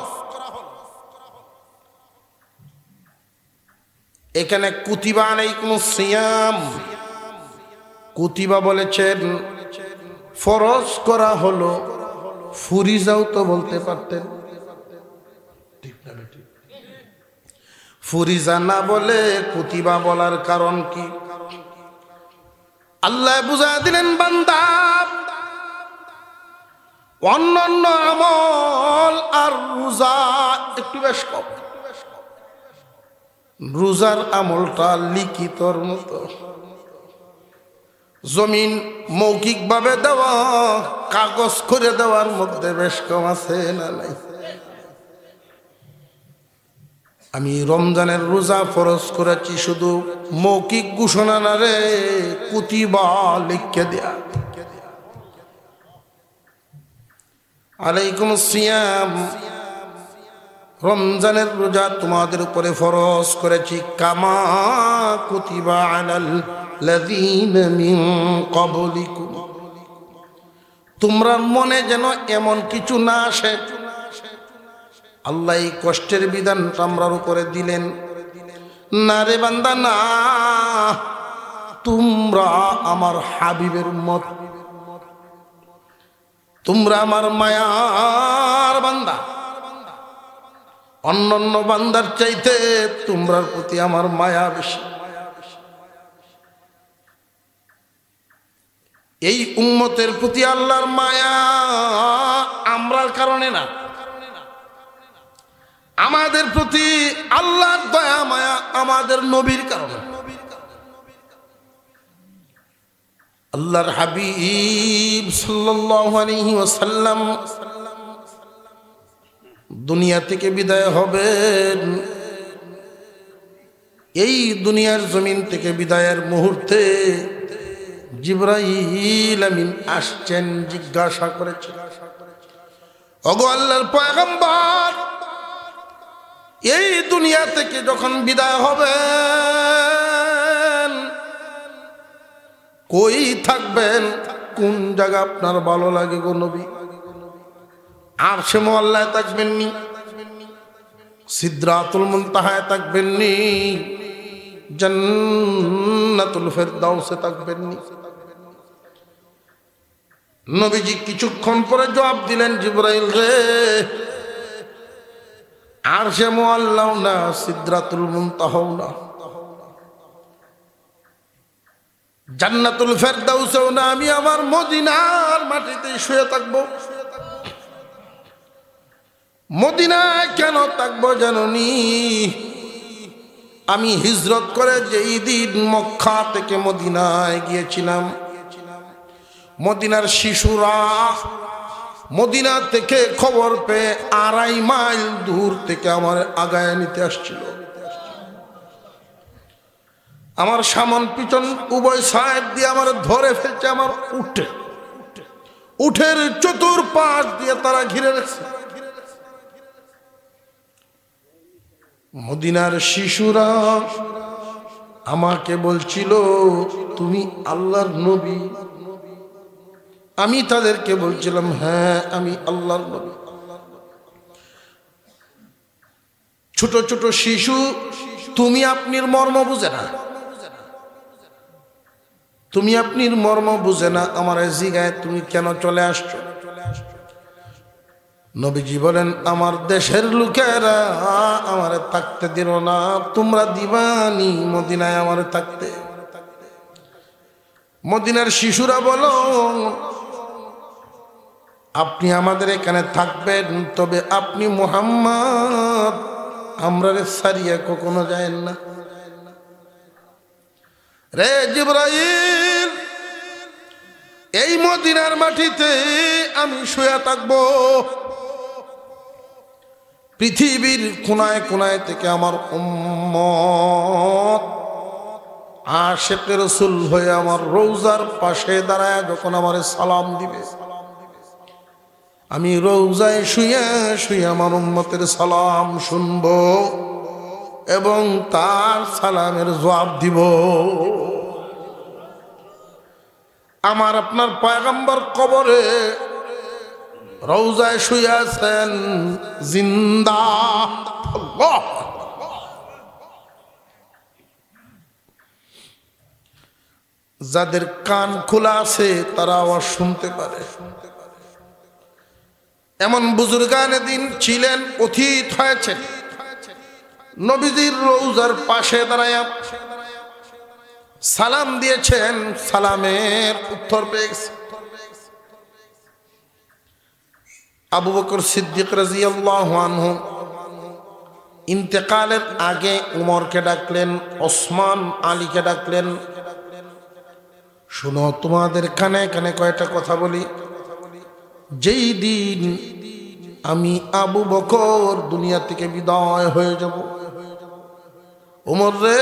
এখানে কুতিবা আলাইকুমুস সিয়াম, কুতিবা বলেছেন, ফরজ করা হলো। ফুরিজাও তো বলতে পারতেন, ঠিক না? ফুরিজা না বলে কুতিবা বলার কারণ কি? আল্লাহ বুঝা দিলেন, বান্দা, অন্যান্য আমল আর রোজা একটু বেশ কম। রোজার আমলটা লিখিতর মতো, জমিন মৌখিকভাবে দেওয়া, কাগজ করে দেওয়ার মধ্যে বেশ কম আছে না নাই? আমি রমজানের রোজা ফরজ করেছি শুধু মৌখিক ঘোষণা না রে, কুতিবা লিখে দেয়া। আলাইকুমুস সিয়াম, রমজানের রোজা তোমাদের উপরে ফরজ করেছি, কামা কুতিবা আলাল্লাযীনা মিন ক্বাবলিকুম। তোমরা মনে যেন এমন কিছু না আসে, আল্লাহ এই কষ্টের বিধানটা আমরার উপরে দিলেন না রে বান্দা, না। তোমরা আমার হাবিবের উম্মত, তোমরা আমার মায়ার বান্দা। অন্যান্য বান্দার চাইতে তোমরার প্রতি আমার মায়া বেশি। এই উম্মতের প্রতি আল্লাহর মায়া আমরার কারণে না, আমাদের প্রতি আল্লাহর দয়া মায়া আমাদের নবীর কারণে। আল্লাহর হাবিব সাল্লাল্লাহু আলাইহি ওয়াসাল্লাম দুনিয়া থেকে বিদায় হবেন। এই দুনিয়ার জমিন থেকে বিদায়ের মুহূর্তে জিবরাইল আমিন আসছেন, জিজ্ঞাসা করেছেন, ওগো আল্লাহর পয়গম্বর, এই দুনিয়া থেকে যখন বিদায় হবেন কই থাকবেন, কোন জায়গা আপনার ভালো লাগে গো নবী? আরশে মুআল্লায় থাকবেন নি, সিদরাতুল মুনতাহায় থাকবেন নি, জান্নাতুল ফেরদাউসে থাকবেন নি? নবীজি কিছুক্ষণ পরে জবাব দিলেন, জিবরাইল রে, আরশে মুআল্লাও না, সিদরাতুল মুনতাহাও না, জান্নাতুল ফেরদাউসেও না, আমি আমার মদিনার মাটিতে শুয়ে থাকবো। মদিনায় কেন থাকবো জানোনি? আমি হিজরত করে যেই দিন মক্কা থেকে মদিনায় গিয়েছিলাম, মদিনার শিশুরা মদিনা থেকে খবর পেয়ে 2.5 মাইল দূর থেকে আমার আগায় নিতে আসছিল। আমার সামন পিছন উভয় সাইড দিয়ে আমার ধরে ফেলছে, আমার উঠের চতুর্পাশ দিয়ে তারা ঘিরে রেখেছে। মদিনার শিশুরা আমাকে বলছিল, তুমি আল্লাহর নবী? আমি তাদেরকে বলছিলাম, হ্যাঁ আমি আল্লাহর নবী। ছোট ছোট শিশু, তুমি আপনির মর্ম বুঝে না, তুমি আপনির মর্ম বুঝে না, আমার জিগায় তুমি কেন চলে আসছো? নবীজি বলেন, আমার দেশের লোকেরা আমারে থাকতে দিল না, তোমরা দিবানি মদিনায় আমারে থাকতে? মদিনার শিশুরা বলো, আপনি আমাদের এখানে থাকবেন, তবে আপনি মুহাম্মদ আমরা সারিয়া কখনো যায়েন না। রে জিবরাইল, এই মদিনার মাটিতে আমি শুয়ে থাকবো। পৃথিবীর কোনায় কোনায় থেকে আমার উম্মত আশিকে রাসূল হয়ে আমার রওজার পাশে দাঁড়ায় যখন আমার সালাম দিবে, আমি রওজায় শুয়ে শুয়ে আমার উম্মতের সালাম শুনবো এবং তার সালামের জবাব দিব। আমার আপনার পয়গম্বর কবরে রওজায় শুয়ে আছেন, জিন্দা। আল্লাহ, যাদের কান খোলা আছে তারা আওয়াজ শুনতে পারে। এমন বুজুর্গানে দিন ছিলেন, অতীত হয়েছে, নবীজির রওজার পাশে দাঁড়ায়া সালাম দিয়েছেন, সালামের উত্তর পেয়েছে। আবু বকর সিদ্দিক রাদিয়াল্লাহু আনহু ইন্তেকালের আগে উমরকে ডাকলেন, ওসমান আলীকে ডাকলেন, শুনো তোমাদের কানে কানে কয়টা কথা বলি। যেই দিন আমি আবু বকর দুনিয়া থেকে বিদায় হয়ে যাব, উমর রে,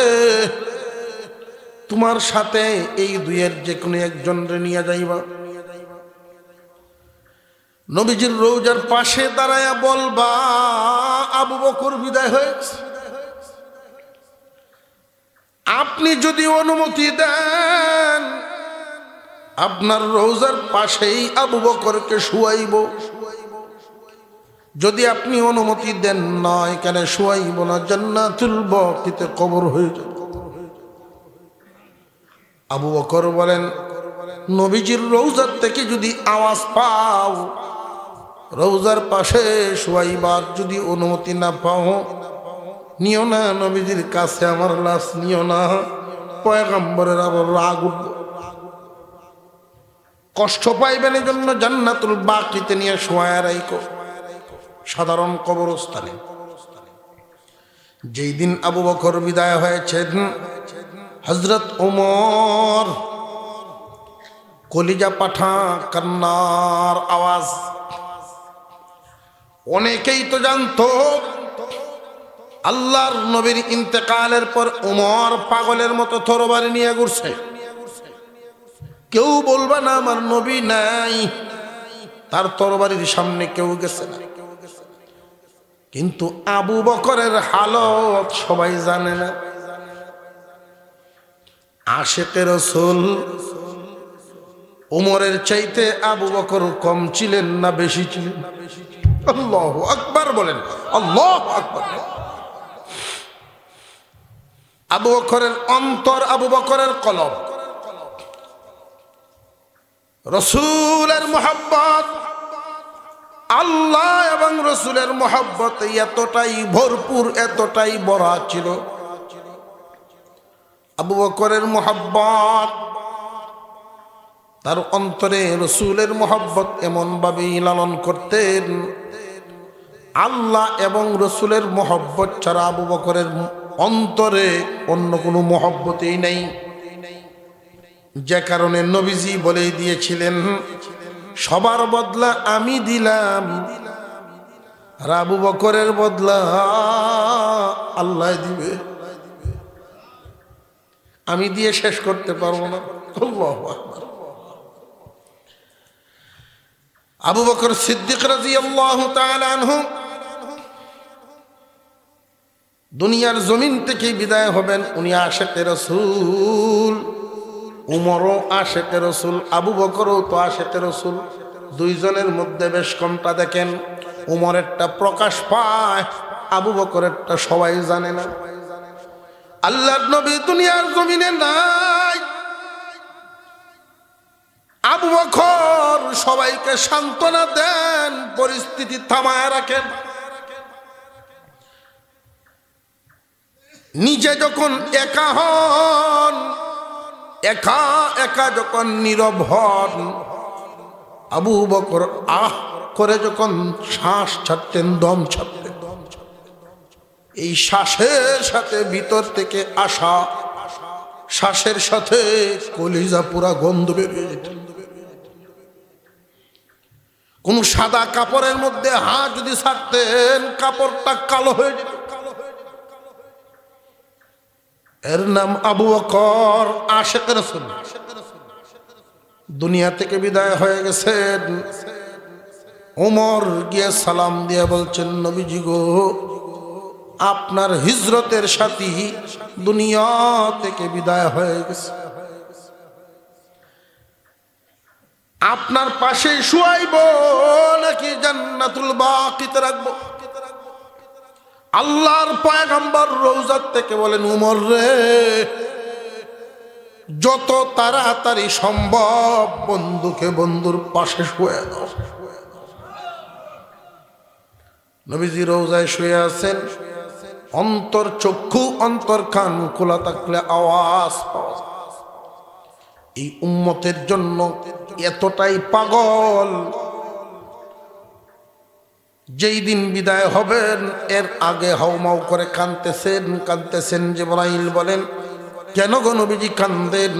তোমার সাথে এই দুইয়ের যে কোনো একজন রে নিয়ে যাইবা। নবীজির রওজার পাশে দাঁড়ায়া বলবা, আবু বকর বিদায় হয়েছে, আপনি যদি অনুমতি দেন আপনার রওজার পাশেই আবু বকরকে শুয়াইব। যদি আপনি অনুমতি দেন না, এখানে শুয়াইব না, জান্নাতুল বাকিতে কবর হয়ে যাবে। আবু বকর বলেন, নবীজির রওজার থেকে যদি আওয়াজ পাও রওজার পাশে শুয়াইবার যদি অনুমতি না পাও, নিও না, নবীজির কাছে আমার লাশ নিও না, পয়গম্বরের আবার রাগ উঠবে, কষ্ট পাইবেন, এই জন্য জান্নাতুল বাকিতে নিয়ে শোয়া রাইকো, সাধারণ কবরস্থানে। যেই দিন আবু বকর বিদায় হয়েছেন, হযরত ওমর কলিজা পাঠা কান্নার আওয়াজ। অনেকেই তো জানতো আল্লাহর নবীর ইন্তেকালের পর ওমর পাগলের মতো তরবারি নিয়ে ঘুরছে। কেউ বলবে না আমার নবী নাই, তার তরবারির সামনে কেউ গেছে না। কিন্তু আবু বকরের হালত সবাই জানে না। আশিকে রাসূল ওমরের চাইতে আবু বকর কম ছিলেন না বেশি ছিলেন? আল্লাহু আকবার বলেন, আল্লাহু আকবার। আবু বকরের অন্তর, আবু বকরের কলব, রাসূলের মুহাব্বত, আল্লাহ এবং রাসূলের মুহাব্বত এতটাই ভরপুর, এতটাই ভরা ছিল। আবু বকরের মুহাব্বত, তার অন্তরে রাসূলের মুহাব্বত এমন ভাবে লালন করতেন, আল্লাহ এবং রাসূলের মুহাব্বত ছাড়া আবু বকরের অন্তরে অন্য কোনো মুহাব্বতই নেই। যে কারণে নবীজি বলেই দিয়েছিলেন, সবার বদলা আমি দিলাম, আর আবু বকরের বদলা আল্লাহ দিবে, আমি দিয়ে শেষ করতে পারবো না। আল্লাহু আকবার। আবু বকর সিদ্দিক রাদিয়াল্লাহু তাআলা আনহু দুনিয়ার জমিন থেকে বিদায় হবেন। উনি আশিকে রাসূল, উমরও আশিকে রাসূল, আবু বকরও তো আশিকে রাসূল। দুইজনের মধ্যে বেশ কমটা দেখেন, উমরেরটা প্রকাশ পায়, আবু বকরেরটা সবাই জানে না। আল্লাহর নবী দুনিয়ার জমিনে নাই, আবু বকর সবাইকে সান্ত্বনা দেন, পরিস্থিতি থামায় রাখেন। নিজে যখন একা হন, একা একা যখন নীরব হন, আবু বকর আহ করে যখন শ্বাস ছাড়তেন, দম ছাড়তেন, এই শ্বাসের সাথে ভিতর থেকে আসা শ্বাসের সাথে কলিজা পুরা গন্ধ বেরিয়ে যেত। কোন সাদা কাপড়ের মধ্যে হাত যদি ছাড়তেন, কাপড়টা কালো হয়ে যেত। এর নাম আবু বকর আশিকে রাসূল। দুনিয়া থেকে বিদায় হয়ে গেছেন। ওমর গিয়ে সালাম দিয়ে বলছেন, নবীজি গো, আপনার হিজরতের সাথী দুনিয়া থেকে বিদায় হয়ে গেছে, আপনার পাশে শুয়াইব নাকি জান্নাতুল বাকিতে রাখবো? আল্লাহর পয়গম্বর রওজা থেকে বলেন, উমর রে, যত তাড়াতাড়ি সম্ভব বন্ধুকে বন্ধুর পাশে শুয়ে দাও। নবীজি রওজায় শুয়ে আছেন, অন্তর চক্ষু অন্তর কান খোলা থাকলে আওয়াজ পাওয়া যায়। এই উম্মতের জন্য এতটাই পাগল, যেই দিন বিদায় হবেন এর আগে হাউমাউ করে কাঁদতেছেন। জিবরাইল বলেন, কেন গো নবীজি কান্দেন?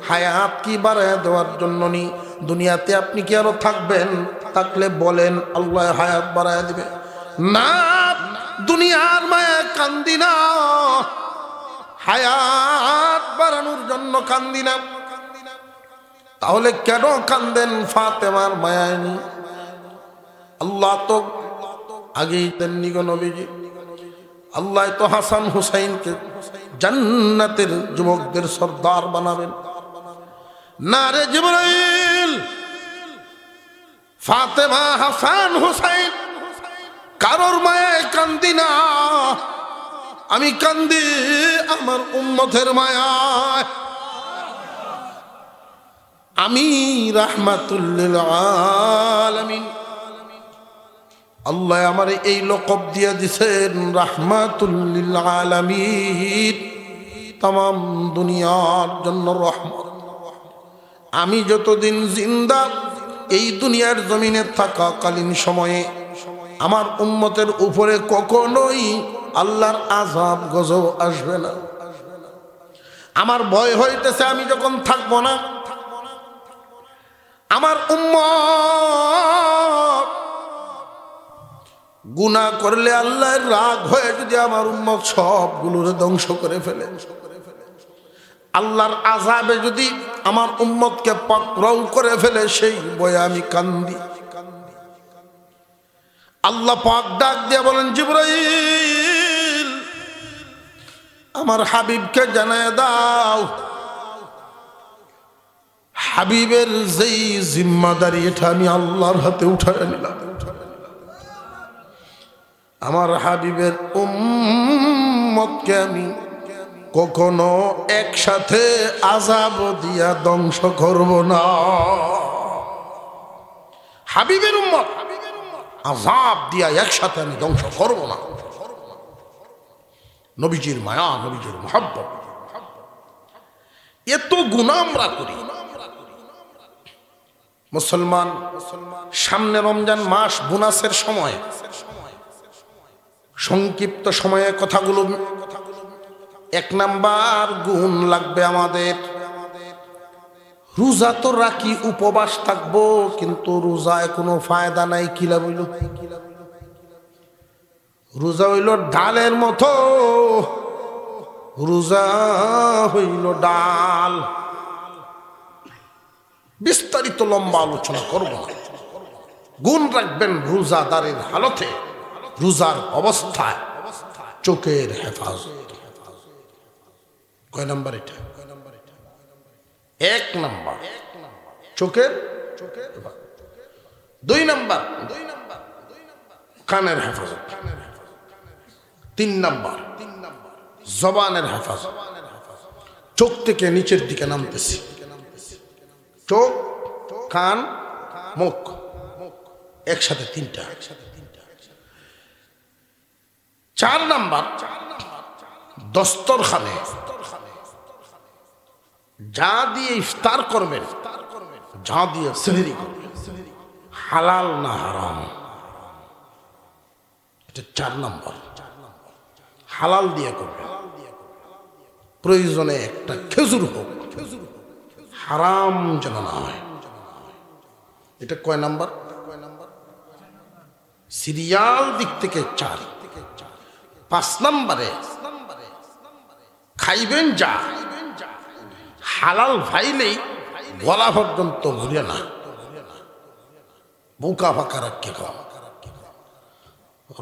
হায়াত কি বাড়ায় দেওয়ার জন্য নি? দুনিয়াতে আপনি কি আরো থাকবেন? থাকলে বলেন, আল্লাহ হায়াত বাড়ায় দিবে। না, দুনিয়ার মায়া কান্দি না, হায়াত বাড়ানোর জন্য কান্দি না। তাহলে কেন কান্দেন? ফাতেমার মায়ায় নি? আল্লাহ তো আগেই তেমনি গো নবীজি, আল্লাহ তো হাসান হুসাইনকে জান্নাতের যুবকদের সর্দার বানাবেন। না রে জিবরাইল, ফাতেমা, হাসান হুসাইন কারোর মায়ায় কান্দি না, আমি কান্দি আমার উম্মতের মায়ায়। আমি রাহমাতুল লিল আলামিন। আল্লাহ আমার এই লকব দিয়ে দিছেন রাহমাতুল লিল আলামিন, তামাম দুনিয়ার জন্য রহমত। আমি যতদিন জিন্দা এই দুনিয়ার জমিনে থাকাকালীন সময়ে আমার উম্মতের উপরে কখনোই আল্লাহর আযাব গজব আসবে না। আমার ভয় হইতেছে আমি যখন থাকবো না, আমার উম্মত গুনাহ করলে আল্লাহর রাগ হয়ে যদি আমার উম্মত সবগুলোরে ধ্বংস করে ফেলে, আল্লাহর আযাবে যদি আমার উম্মতকে পাকড়াও করে ফেলে, সেই ভয়ে আমি কান্দি। আল্লাহ পাক ডাক দিয়ে বলেন, জিবরাইল আমার হাবিবকে জানায় দাও, হাবিবের যেই জিম্মাদারি এটা আমি আল্লাহর হাতে উঠায় নিলাম। আমার হাবিবের উম্মতকে আমি কখনো একসাথে আযাব দিয়া ধ্বংস করব না। হাবিবের উম্মত আযাব দিয়া একসাথে আমি ধ্বংস করব না। নবীজির মায়া, নবীজির মুহাব্বত, এত গুনাহ আমরা করি। মুসলমান সামনে রমজান মাস, বোনাসের সময়, সংক্ষিপ্ত সময়ে কথাগুলো, এক নাম্বার গুণ লাগবে আমাদের। রোজা তো রাখি, উপবাস থাকবো, কিন্তু রোজায় কোনো ফায়দা নাই। কি লাভ হইল? রোজা হইল ডালের মতো, রোজা হইল ডাল। বিস্তারিত লম্বা আলোচনা করব না। গুণ রাখবেন রোজাদারের হালতে, রোজার অবস্থায় চোখের হেফাজত। কয় নাম্বার এটা? এক নাম্বার চোখের, দুই নাম্বার কানের হেফাজত, তিন নাম্বার জবানের হেফাজত। চোখ থেকে নিচের দিকে নামতেছি, চোখ, কান, মুখ, একসাথে তিনটা। চার নাম্বার দস্তরখানে যা দিয়ে ইফতার করবেন, যা দিয়ে সেহরি করবেন, হালাল না হারাম, এটা চার নাম্বার। হালাল দিয়ে করবেন, প্রয়োজনে একটা খেজুর হোক, হারাম যেন না হয়। এটা কয় নাম্বার? সিরিয়াল দিক থেকে চার। পাঁচ নাম্বারে খাইবেন যা হালাল ভাইলেই গলা পর্যন্ত ভরে না, বুকা ফাঁকা রাখে খাওয়া।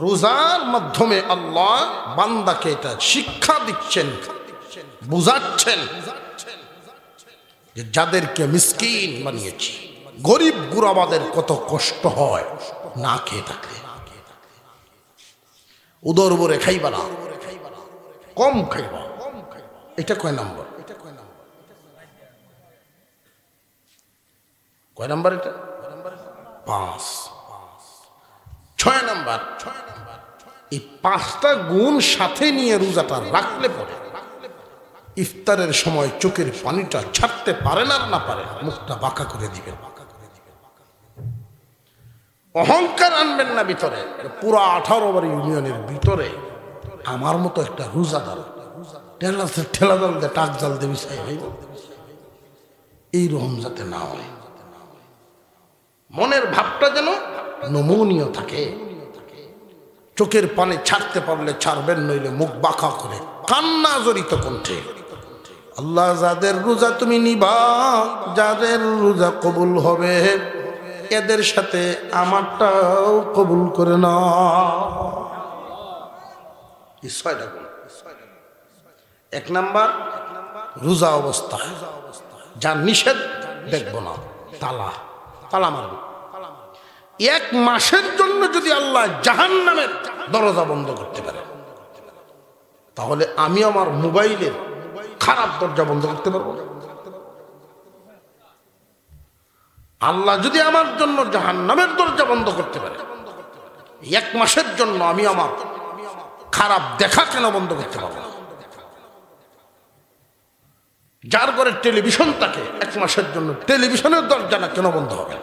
রোজার মাধ্যমে আল্লাহ বান্দাকে এটা শিক্ষা দিচ্ছেন, বুঝাচ্ছেন যে যাদেরকে মিসকিন বানিয়েছি, গরিব গুরাবাদের কত কষ্ট হয় না খেয়ে থাকলে। উদর ভরে খাইবা না, কম খাইবা। এটা কয় নাম্বার? কয় নাম্বার এটা? পাঁচ। ছয় নাম্বার, এই পাঁচটা গুণ সাথে নিয়ে রোজাটা রাখলে পরে ইফতারের সময় চোখের পানিটা ছাড়তে পারেন আর না পারে, মুখটা বাঁকা করে দিবেন। অহংকার আনবেন না ভিতরে। পুরো 18 বার ইউনিয়নের ভিতরে আমার মতো একটা রোজাদার ঠেলা জাল দিয়ে টাক জাল দেবি চাই ভাই, এইরকম যাতে না হয়। মনের ভাবটা যেন নমনীয় থাকে। চোখের পানি ছাড়তে পারলে ছাড়বেন, নইলে মুখ বাঁকা করে কান্না জড়িত কণ্ঠে আল্লাহ যাদের রোজা তুমি নিবা, যাদের রোজা কবুল হবে, এদের সাথে আমারটাও কবুল করে না। এক নাম্বার রোজা অবস্থা, যার নিষেধ দেখব না, তালা তালা মারব। এক মাসের জন্য যদি আল্লাহ জাহান্নামের দরজা বন্ধ করতে পারে, তাহলে আমি আমার মোবাইলের খারাপ দরজা বন্ধ করতে পারবো? আল্লাহ যদি আমার জন্য জাহান্নামের দরজা বন্ধ করতে পারে, এক মাসের জন্য আমি আমার খারাপ দেখা কেন বন্ধ করতে পারবো না? যার ঘরে টেলিভিশন থাকে, এক মাসের জন্য টেলিভিশনের দরজাটা কেন বন্ধ হবে?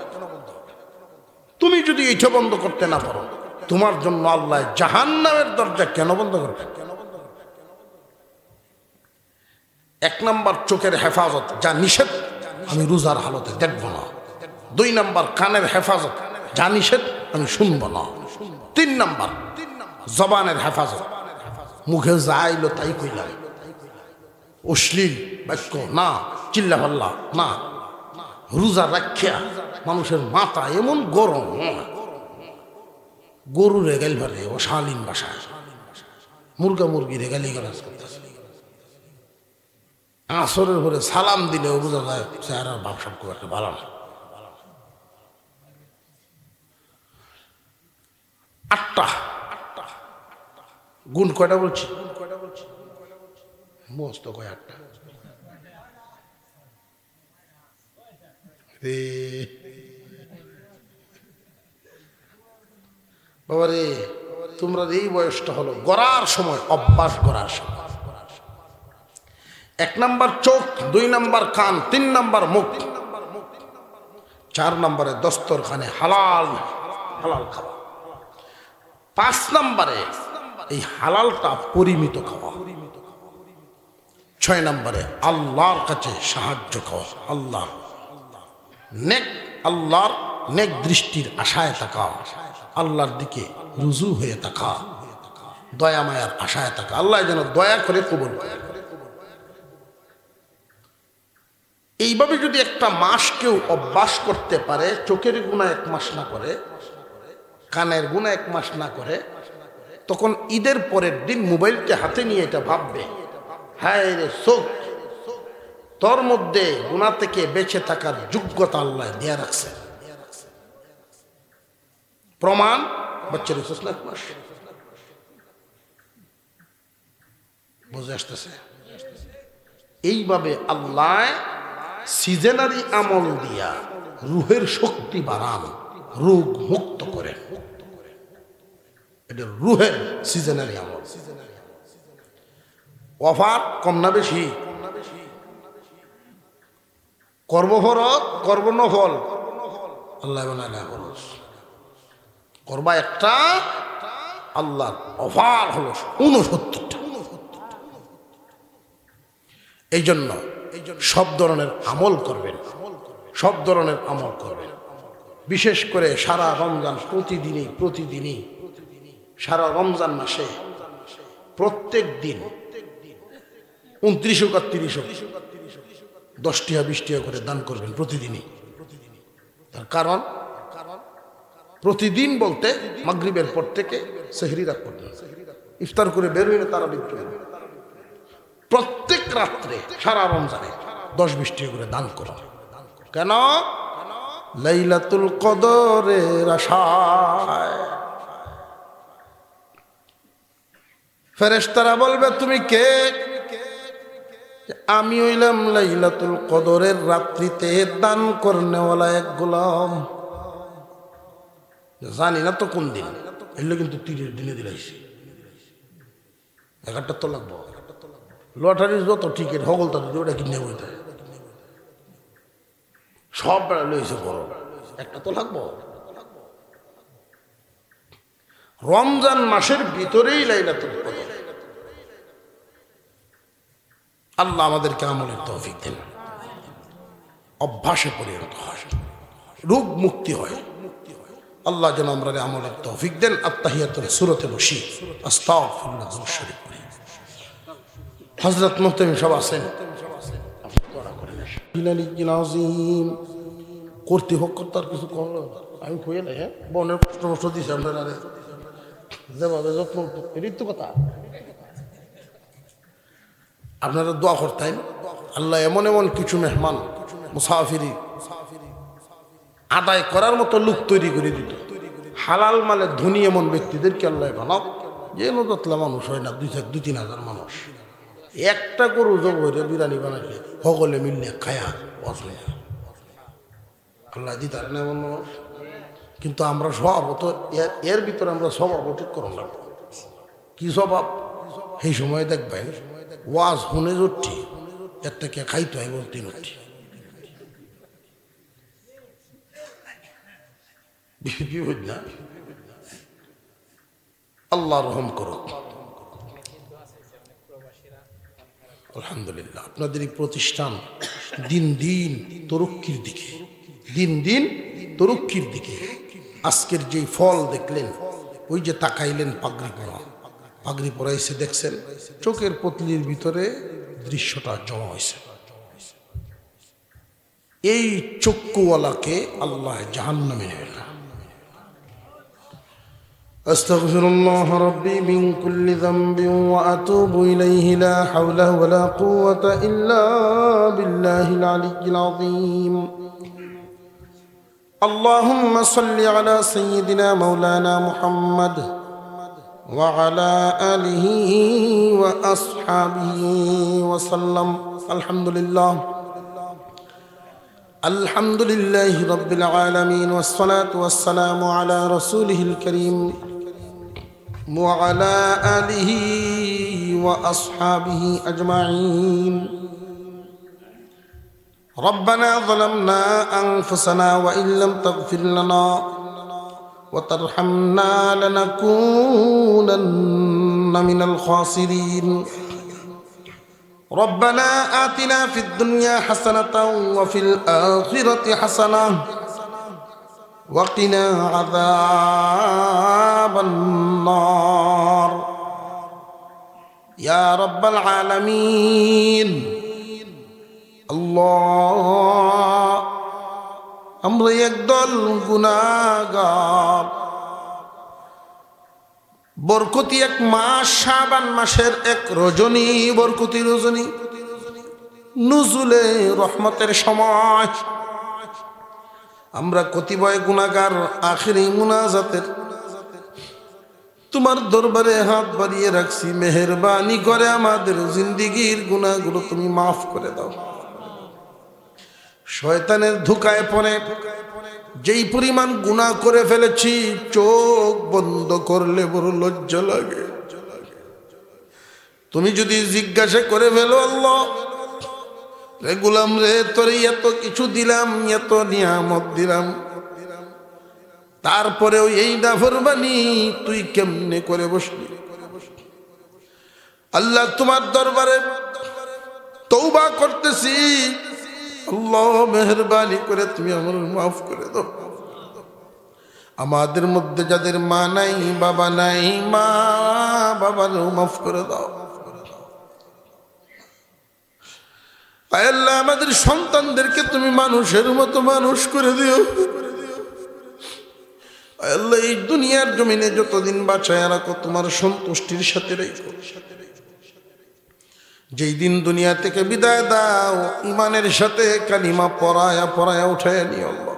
তুমি যদি এইটা বন্ধ করতে না পারো, তোমার জন্য আল্লাহ জাহান্নামের দরজা কেন বন্ধ করবে? এক নাম্বার চোখের হেফাজত, যা নিষেধ আমি রোজার হালতে দেখব না। 2 নাম্বার কানের হেফাজত, যা নিষেধ আমি শুনব না। 3 নাম্বার জবানের হেফাজত, মুখে যা আইলো তাই কইলাম, অশ্লীল বাক্য না, চিল্লাপাল্লা না। রোজা রাখিয়া মানুষের মাথা এমন গরম, গরু রেগাল ভারে ও শালীন বাসায় মুরগা মুরগি রেগালি গালাজ করতেছে। আসরের পরে সালাম দিলে বোঝা যায় চেহারা ভাবসাব খুব একটা ভালো না। 8টা গুণ কয়টা বলছি? মস্ত কয় 8টা রে বাবা রে। তোমরা এই বয়সটা হলো গড়ার সময়, অভ্যাস গড়ার সময়। 1 নাম্বার চোখ, 2 নাম্বার কান, 3 নাম্বার মুখ, 4 নাম্বারে দস্তরখানে হালাল হালাল খাওয়া, 5 নাম্বারে এই হালালটা পরিমিত খাওয়া, 6 নাম্বারে আল্লাহর কাছে সাহায্য খাওয়া, আল্লাহর নেক দৃষ্টির আশায় থাকা, আল্লাহর দিকে রুজু হয়ে থাকা, দয়া মায়ার আশায় থাকা, আল্লাহ যেন দয়া করে কবুল করে। এইভাবে যদি একটা মাস কেউ অভ্যাস করতে পারে, চোখের গুনাহ 1 মাস না করে, কানের গুনাহ 1 মাস না করে, তখন ঈদের পরের দিন মোবাইলটা হাতে নিয়ে এটা ভাববে, হায় রে চোখ, তোর মধ্যে গুনাহ থেকে বেঁচে থাকার যোগ্যতা আল্লাহ দিয়ে রাখছে। প্রমাণ বাচ্চার 1 মাস বুঝে আসতেছে। এইভাবে আল্লাহ সিজনারি আমল দিয়া রুহের শক্তি বাড়ান, রোগ মুক্ত করেন। এটা রুহের সিজনারি আমল। ওয়াফাত কম না বেশি? কর্মফরজ, কর্মনফল আল্লাহ বানায় খরচ করবা একটা, আল্লাহর অফার হলো 69টা। এই জন্য সব ধরনের আমল করবেন, সব ধরনের আমল করবেন। বিশেষ করে সারা রমজান প্রতিদিনই সারা রমজান মাসে প্রত্যেক দিন 29 হোক আর 30 হোক 10 টাকা 20 টাকা করে দান করবেন প্রতিদিনই। তার কারণ প্রতিদিন বলতে মাগরিবের পর থেকে সেহরি রাত পর্যন্ত, ইফতার করে বের হইলে তারা বিক্রি, প্রত্যেক রাত্রে সারা রমজানে 10-20 টাকা করে দান করা। কেন? লাইলাতুল কদরের আশায়। ফেরেশতারা বলবে তুমি কে? আমি হইলাম লাইলাতুল কদরের রাত্রিতে দান করনেওয়ালা এক গোলাম। জানি না তো কোন দিন, এগুলো কিন্তু 30 দিনে দিলাইছি। 11টা তো লাগবো। লটারির যত টিকিট হগল তাদের ওটা কিনে বইতে সব বেড়া লইছে বড়, একটা তো লাগবো। রমজান মাসের ভিতরেই লাইলাতুল কদর। আল্লাহ আমাদেরকে আমলের তৌফিক দেন, অভ্যাসে পরিণত হয়, রোগ মুক্তি হয়। আল্লাহ যেন আমরা আমলের তৌফিক দেন। আত্তাহিয়াতুল সূরাতে বসি, আস্তাগফিরুল্লাহ শরীফ পড়ি। হযরত মুহতামিম সব আছেন, কর্তৃপক্ষতার কিছু আমি কই না, হ্যাঁ বনের কষ্ট দিয়েছি আপনারা যেভাবে যত্ন, এটাই তো কথা। আপনারা দোয়া করতেন আল্লাহ এমন এমন কিছু মেহমান মুসাফিরি আদায় করার মতো লোক তৈরি করে দিত। হালাল মালে ধনী এমন ব্যক্তিদেরকে আল্লাহ বানাও, যে নতলা মানুষ হয় না, 2-3 হাজার মানুষ একটা গরু জবরে বিরিয়ানি বানাইলে সকলে মিললে খায়া বসলে আল্লাহ দিতার না এমন মানুষ। কিন্তু আমরা স্বভাবত এর ভিতরে আমরা স্বভাব ঠিক করুন না। কি স্বভাব? এই সময় দেখবেন ওয়াজ শুনে জুটি একটা কে খাইতে হয় বলতে নটি, কি বুঝ না আল্লাহ রহম করুক। আলহামদুলিল্লাহ, আপনাদের এই প্রতিষ্ঠান দিন দিন তরক্কির দিকে, দিন দিন তরক্কির দিকে। আজকের যেই ফল দেখলেন, ওই যে তাকাইলেন পাগড়ি পরা, পাগড়ি পরাইছে দেখছেন, চোখের পতলির ভিতরে দৃশ্যটা জমা হয়েছে। এই চক্ষুওয়ালাকে আল্লাহ জাহান্নামে নেবেন না। আস্তাগফিরুল্লাহ রাব্বি মিন কুল্লি যামবিন ওয়া আতুবু ইলাইহি লা হাওলা ওয়া লা কুওয়াতা ইল্লা বিল্লাহিল আলিয়্যিল আযীম। আল্লাহুম্মা সাল্লি আলা সাইয়্যিদিনা মাওলানা মুহাম্মদ ওয়া আলা আলিহি ওয়া আসহাবিহি ওয়া সাল্লাম। আলহামদুলিল্লাহ আলহামদুলিল্লাহি রাব্বিল আলামিন ওয়াস সালাতু ওয়াস সালামু আলা রাসূলিহিল কারীম ওয়া আলা আলিহি ওয়া আসহাবিহি আজমাইন। ربنا ظلمنا أنفسنا وإن لم تغفر لنا وترحمنا لنكونن من الخاسرين. ربنا آتنا في الدنيا حسنة وفي الآخرة حسنة وقنا عذاب النار يا رب العالمين. আল্লাহ, আমরা একদল গুনাহগার, বরকতি এক মাস, শাবান মাসের এক রজনী, বরকতি রজনী, নুজুলে রহমতের সময় আমরা কতিপয় গুনাহগার আখিরি মুনাজাতের তোমার দরবারে হাত বাড়িয়ে রাখছি। মেহেরবানি করে আমাদের জিন্দেগীর গুনাহগুলো তুমি মাফ করে দাও। শয়তানের ধোঁকায় পড়ে যেই পরিমাণ গুনাহ করে ফেলেছি, চোখ বন্ধ করলে বড় লজ্জা লাগে। তুমি যদি জিজ্ঞাসা করে ফেলো, আল্লাহ রে গোলাম রে, তোরে এত কিছু দিলাম, এত নিয়ামত দিলাম, তারপরেও এই নাফরমানি তুই কেমনে করে বসলি? আল্লাহ তোমার দরবারে তওবা করতেছি, আল্লাহ মেহেরবানি করে তুমি আমার মাফ করে দাও। আমাদের মধ্যে যাদের মা নাই, বাবা নাই, মা বাবারও মাফ করে দাও। আয় আল্লাহ, আমাদের সন্তানদেরকে তুমি মানুষের মতো মানুষ করে দিও। আয় আল্লাহ, এই দুনিয়ার জমিনে যতদিন বাঁচায় রাখো তোমার সন্তুষ্টির সাথে রেখো। যেই দিন দুনিয়া থেকে বিদায় দাও, ইমানের সাথে কালিমা পড়ায়া পড়ায়া উঠায় নিও আল্লাহ।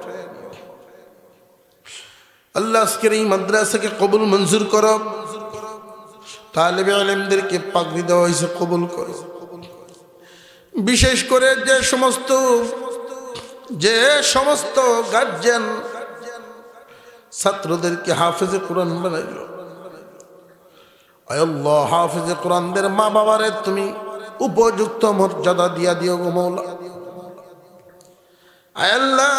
আল্লাহ আজকের এই মাদ্রাসাকে কবুল মঞ্জুর করো। তালেবে ইলমদেরকে পাগড়ি দেওয়া হয়েছে কবুল করো। বিশেষ করে যে সমস্ত গার্জিয়ান ছাত্রদেরকে হাফেজে কোরআন বানাইল, আয় আল্লাহ হাফেজে কোরআনদের মা বাবারে তুমি উপযুক্ত মর্যাদা দিয়া দিও গো মৌলা। আয় আল্লাহ,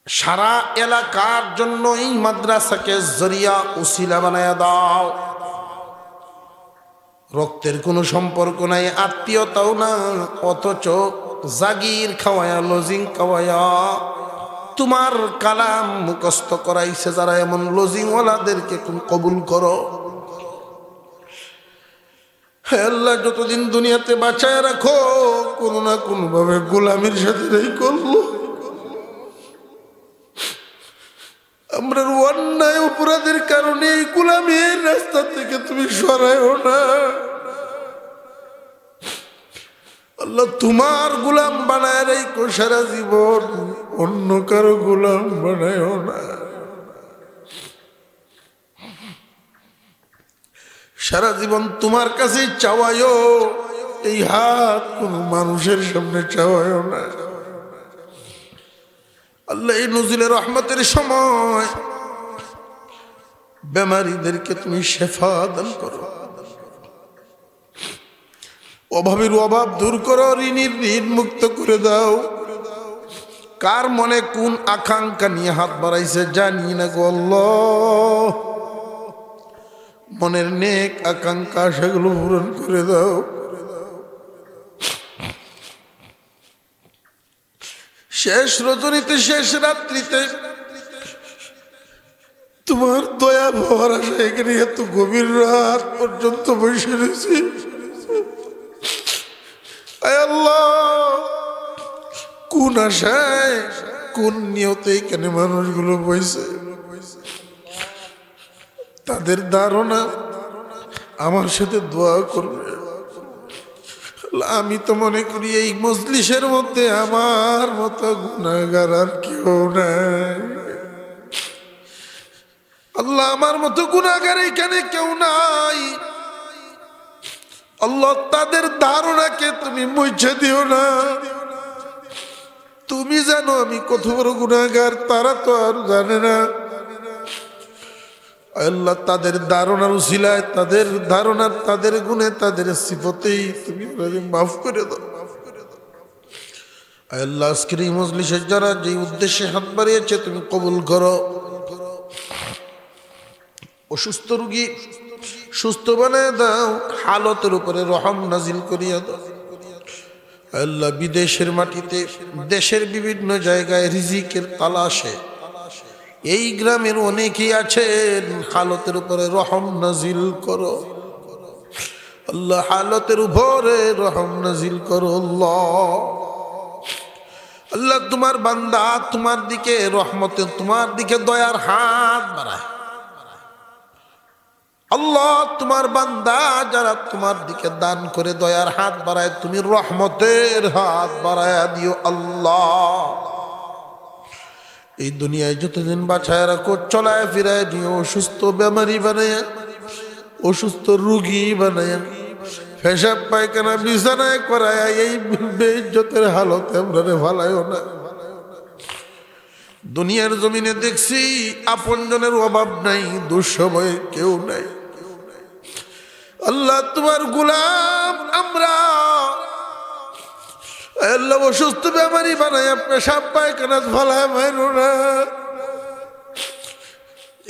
সারা এলাকার জন্য এই মাদ্রাসাকে জরিয়া উসিলা বানায়া দাও। রক্তের কোনো সম্পর্ক নাই, আত্মীয়তাও না, অথচ জাগির খাওয়ায়া, লজিং খাওয়ায়া তোমার কালাম মুখস্থ করাইছে যারা, এমন লজিংওয়ালাদেরকে তুমি কবুল করো। হে আল্লাহ, যতদিন দুনিয়াতে বাঁচায় রাখো, কোনো না কোনো ভাবে গোলামির সাথে করলো আমরা অন্যায় অপরাধের কারণে এই গোলামির রাস্তা থেকে তুমি সরায়ও না। আল্লাহ, তোমার গোলাম বানায় রেখো সারা জীবন, অন্য কারো গোলাম বানায়ও না। সারা জীবন তোমার কাছে চাওয়ায়ও, এই হাত কোন মানুষের সামনে চাওয়ায়ও না। আল্লাহ, এই নজরুলের রহমতের সময় বেমারীদেরকে তুমি শেফা দান করো, অভাবের অভাব দূর করো, ঋণীর ঋণ মুক্ত করে দাও। কার মনে কোন আকাঙ্ক্ষা নিয়ে হাত বাড়াইছে জানি না গো আল্লাহ। মনের নেক আকাঙ্ক্ষা সেগুলো পূরণ করে দাও। শেষ রজনীতে, শেষ রাত্রিতে তোমার দয়া ভরা এখানে এত গভীর রাত পর্যন্ত বসে রয়েছি। আল্লাহ, কোন আশায় কোন নিয়তে এখানে মানুষগুলো বসে, তাদের ধারণা আমার সাথে দোয়া করবে। আমি তো মনে করি এই মজলিসের মধ্যে আমার মতো গুনাহগার আর কেউ নাই। আল্লাহ, আমার মতো গুনাহগার এখানে কেউ নাই। আল্লাহ, তাদের ধারণাকে তুমি মুছে দিও না। তুমি জানো আমি কত বড় গুনাহগার, তারা তো আর জানে না। আল্লাহ, তাদের ধারণার উসিলায়, তাদের ধারণা, তাদের গুণে, তাদের সিফতেই তুমি মাফ করে দাও। আল্লাহ, আজকের এই মজলিসের যারা যে উদ্দেশ্যে হাত বাড়িয়েছে তুমি কবুল করো। অসুস্থ রোগী সুস্থ বানায় দাও, হালতের উপরে রহম নাজিল করিয়া দাও। আল্লাহ, বিদেশের মাটিতে, দেশের বিভিন্ন জায়গায় রিজিকের তালাশে এই গ্রামের অনেকেই আছেন, হালতের উপরে রহম নাজিল করো আল্লাহ, হালতের উপরে রহম নাজিল করো আল্লাহ। আল্লাহ, তোমার বান্দা তোমার দিকে রহমতে, তোমার দিকে দয়ার হাত বাড়ায়। আল্লাহ, তোমার বান্দা যারা তোমার দিকে দান করে দয়ার হাত বাড়ায়, তুমি রহমতের হাত বাড়ায় দিও আল্লাহ। এই দুনিয়ায় যতদিন বাঁচায় রাখো, চলায় ফিরায় নিও, অসুস্থ বেমারি বানায়, অসুস্থ রুগী বানায়, পেশাব পায়খানা বিছানায় করায়, এই বেইজ্জতের হালতে আমরা ভালাইও না। দুনিয়ার জমিনে দেখছি আপনজনের অভাব নাই, দুঃসময়ে কেউ নাই। আল্লাহ, তোমার গোলাম আমরা। আল্লাহ, অসুস্থ বেমারি বানায়, পেশাব পায়খানা ভালায় মাইরো না।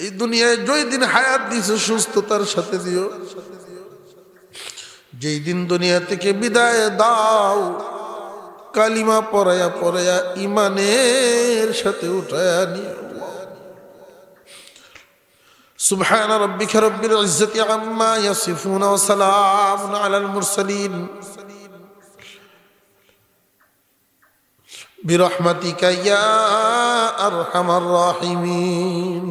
এই দুনিয়ায় যেই দিন হায়াত দিছো সুস্থতার সাথে দিও, যেই দিন দুনিয়া থেকে বিদায় দাও কালিমা পড়ায়া পড়ায়া ইমানের সাথে উঠায়া নিও। সুবহান রাব্বিকা রাব্বিল ইজ্জাতি আম্মা ইয়াসিফুন ওয়া সালামুন আলাল মুরসালিন বিরহমাতিকা ইয়া আরহামার রাহিমিন।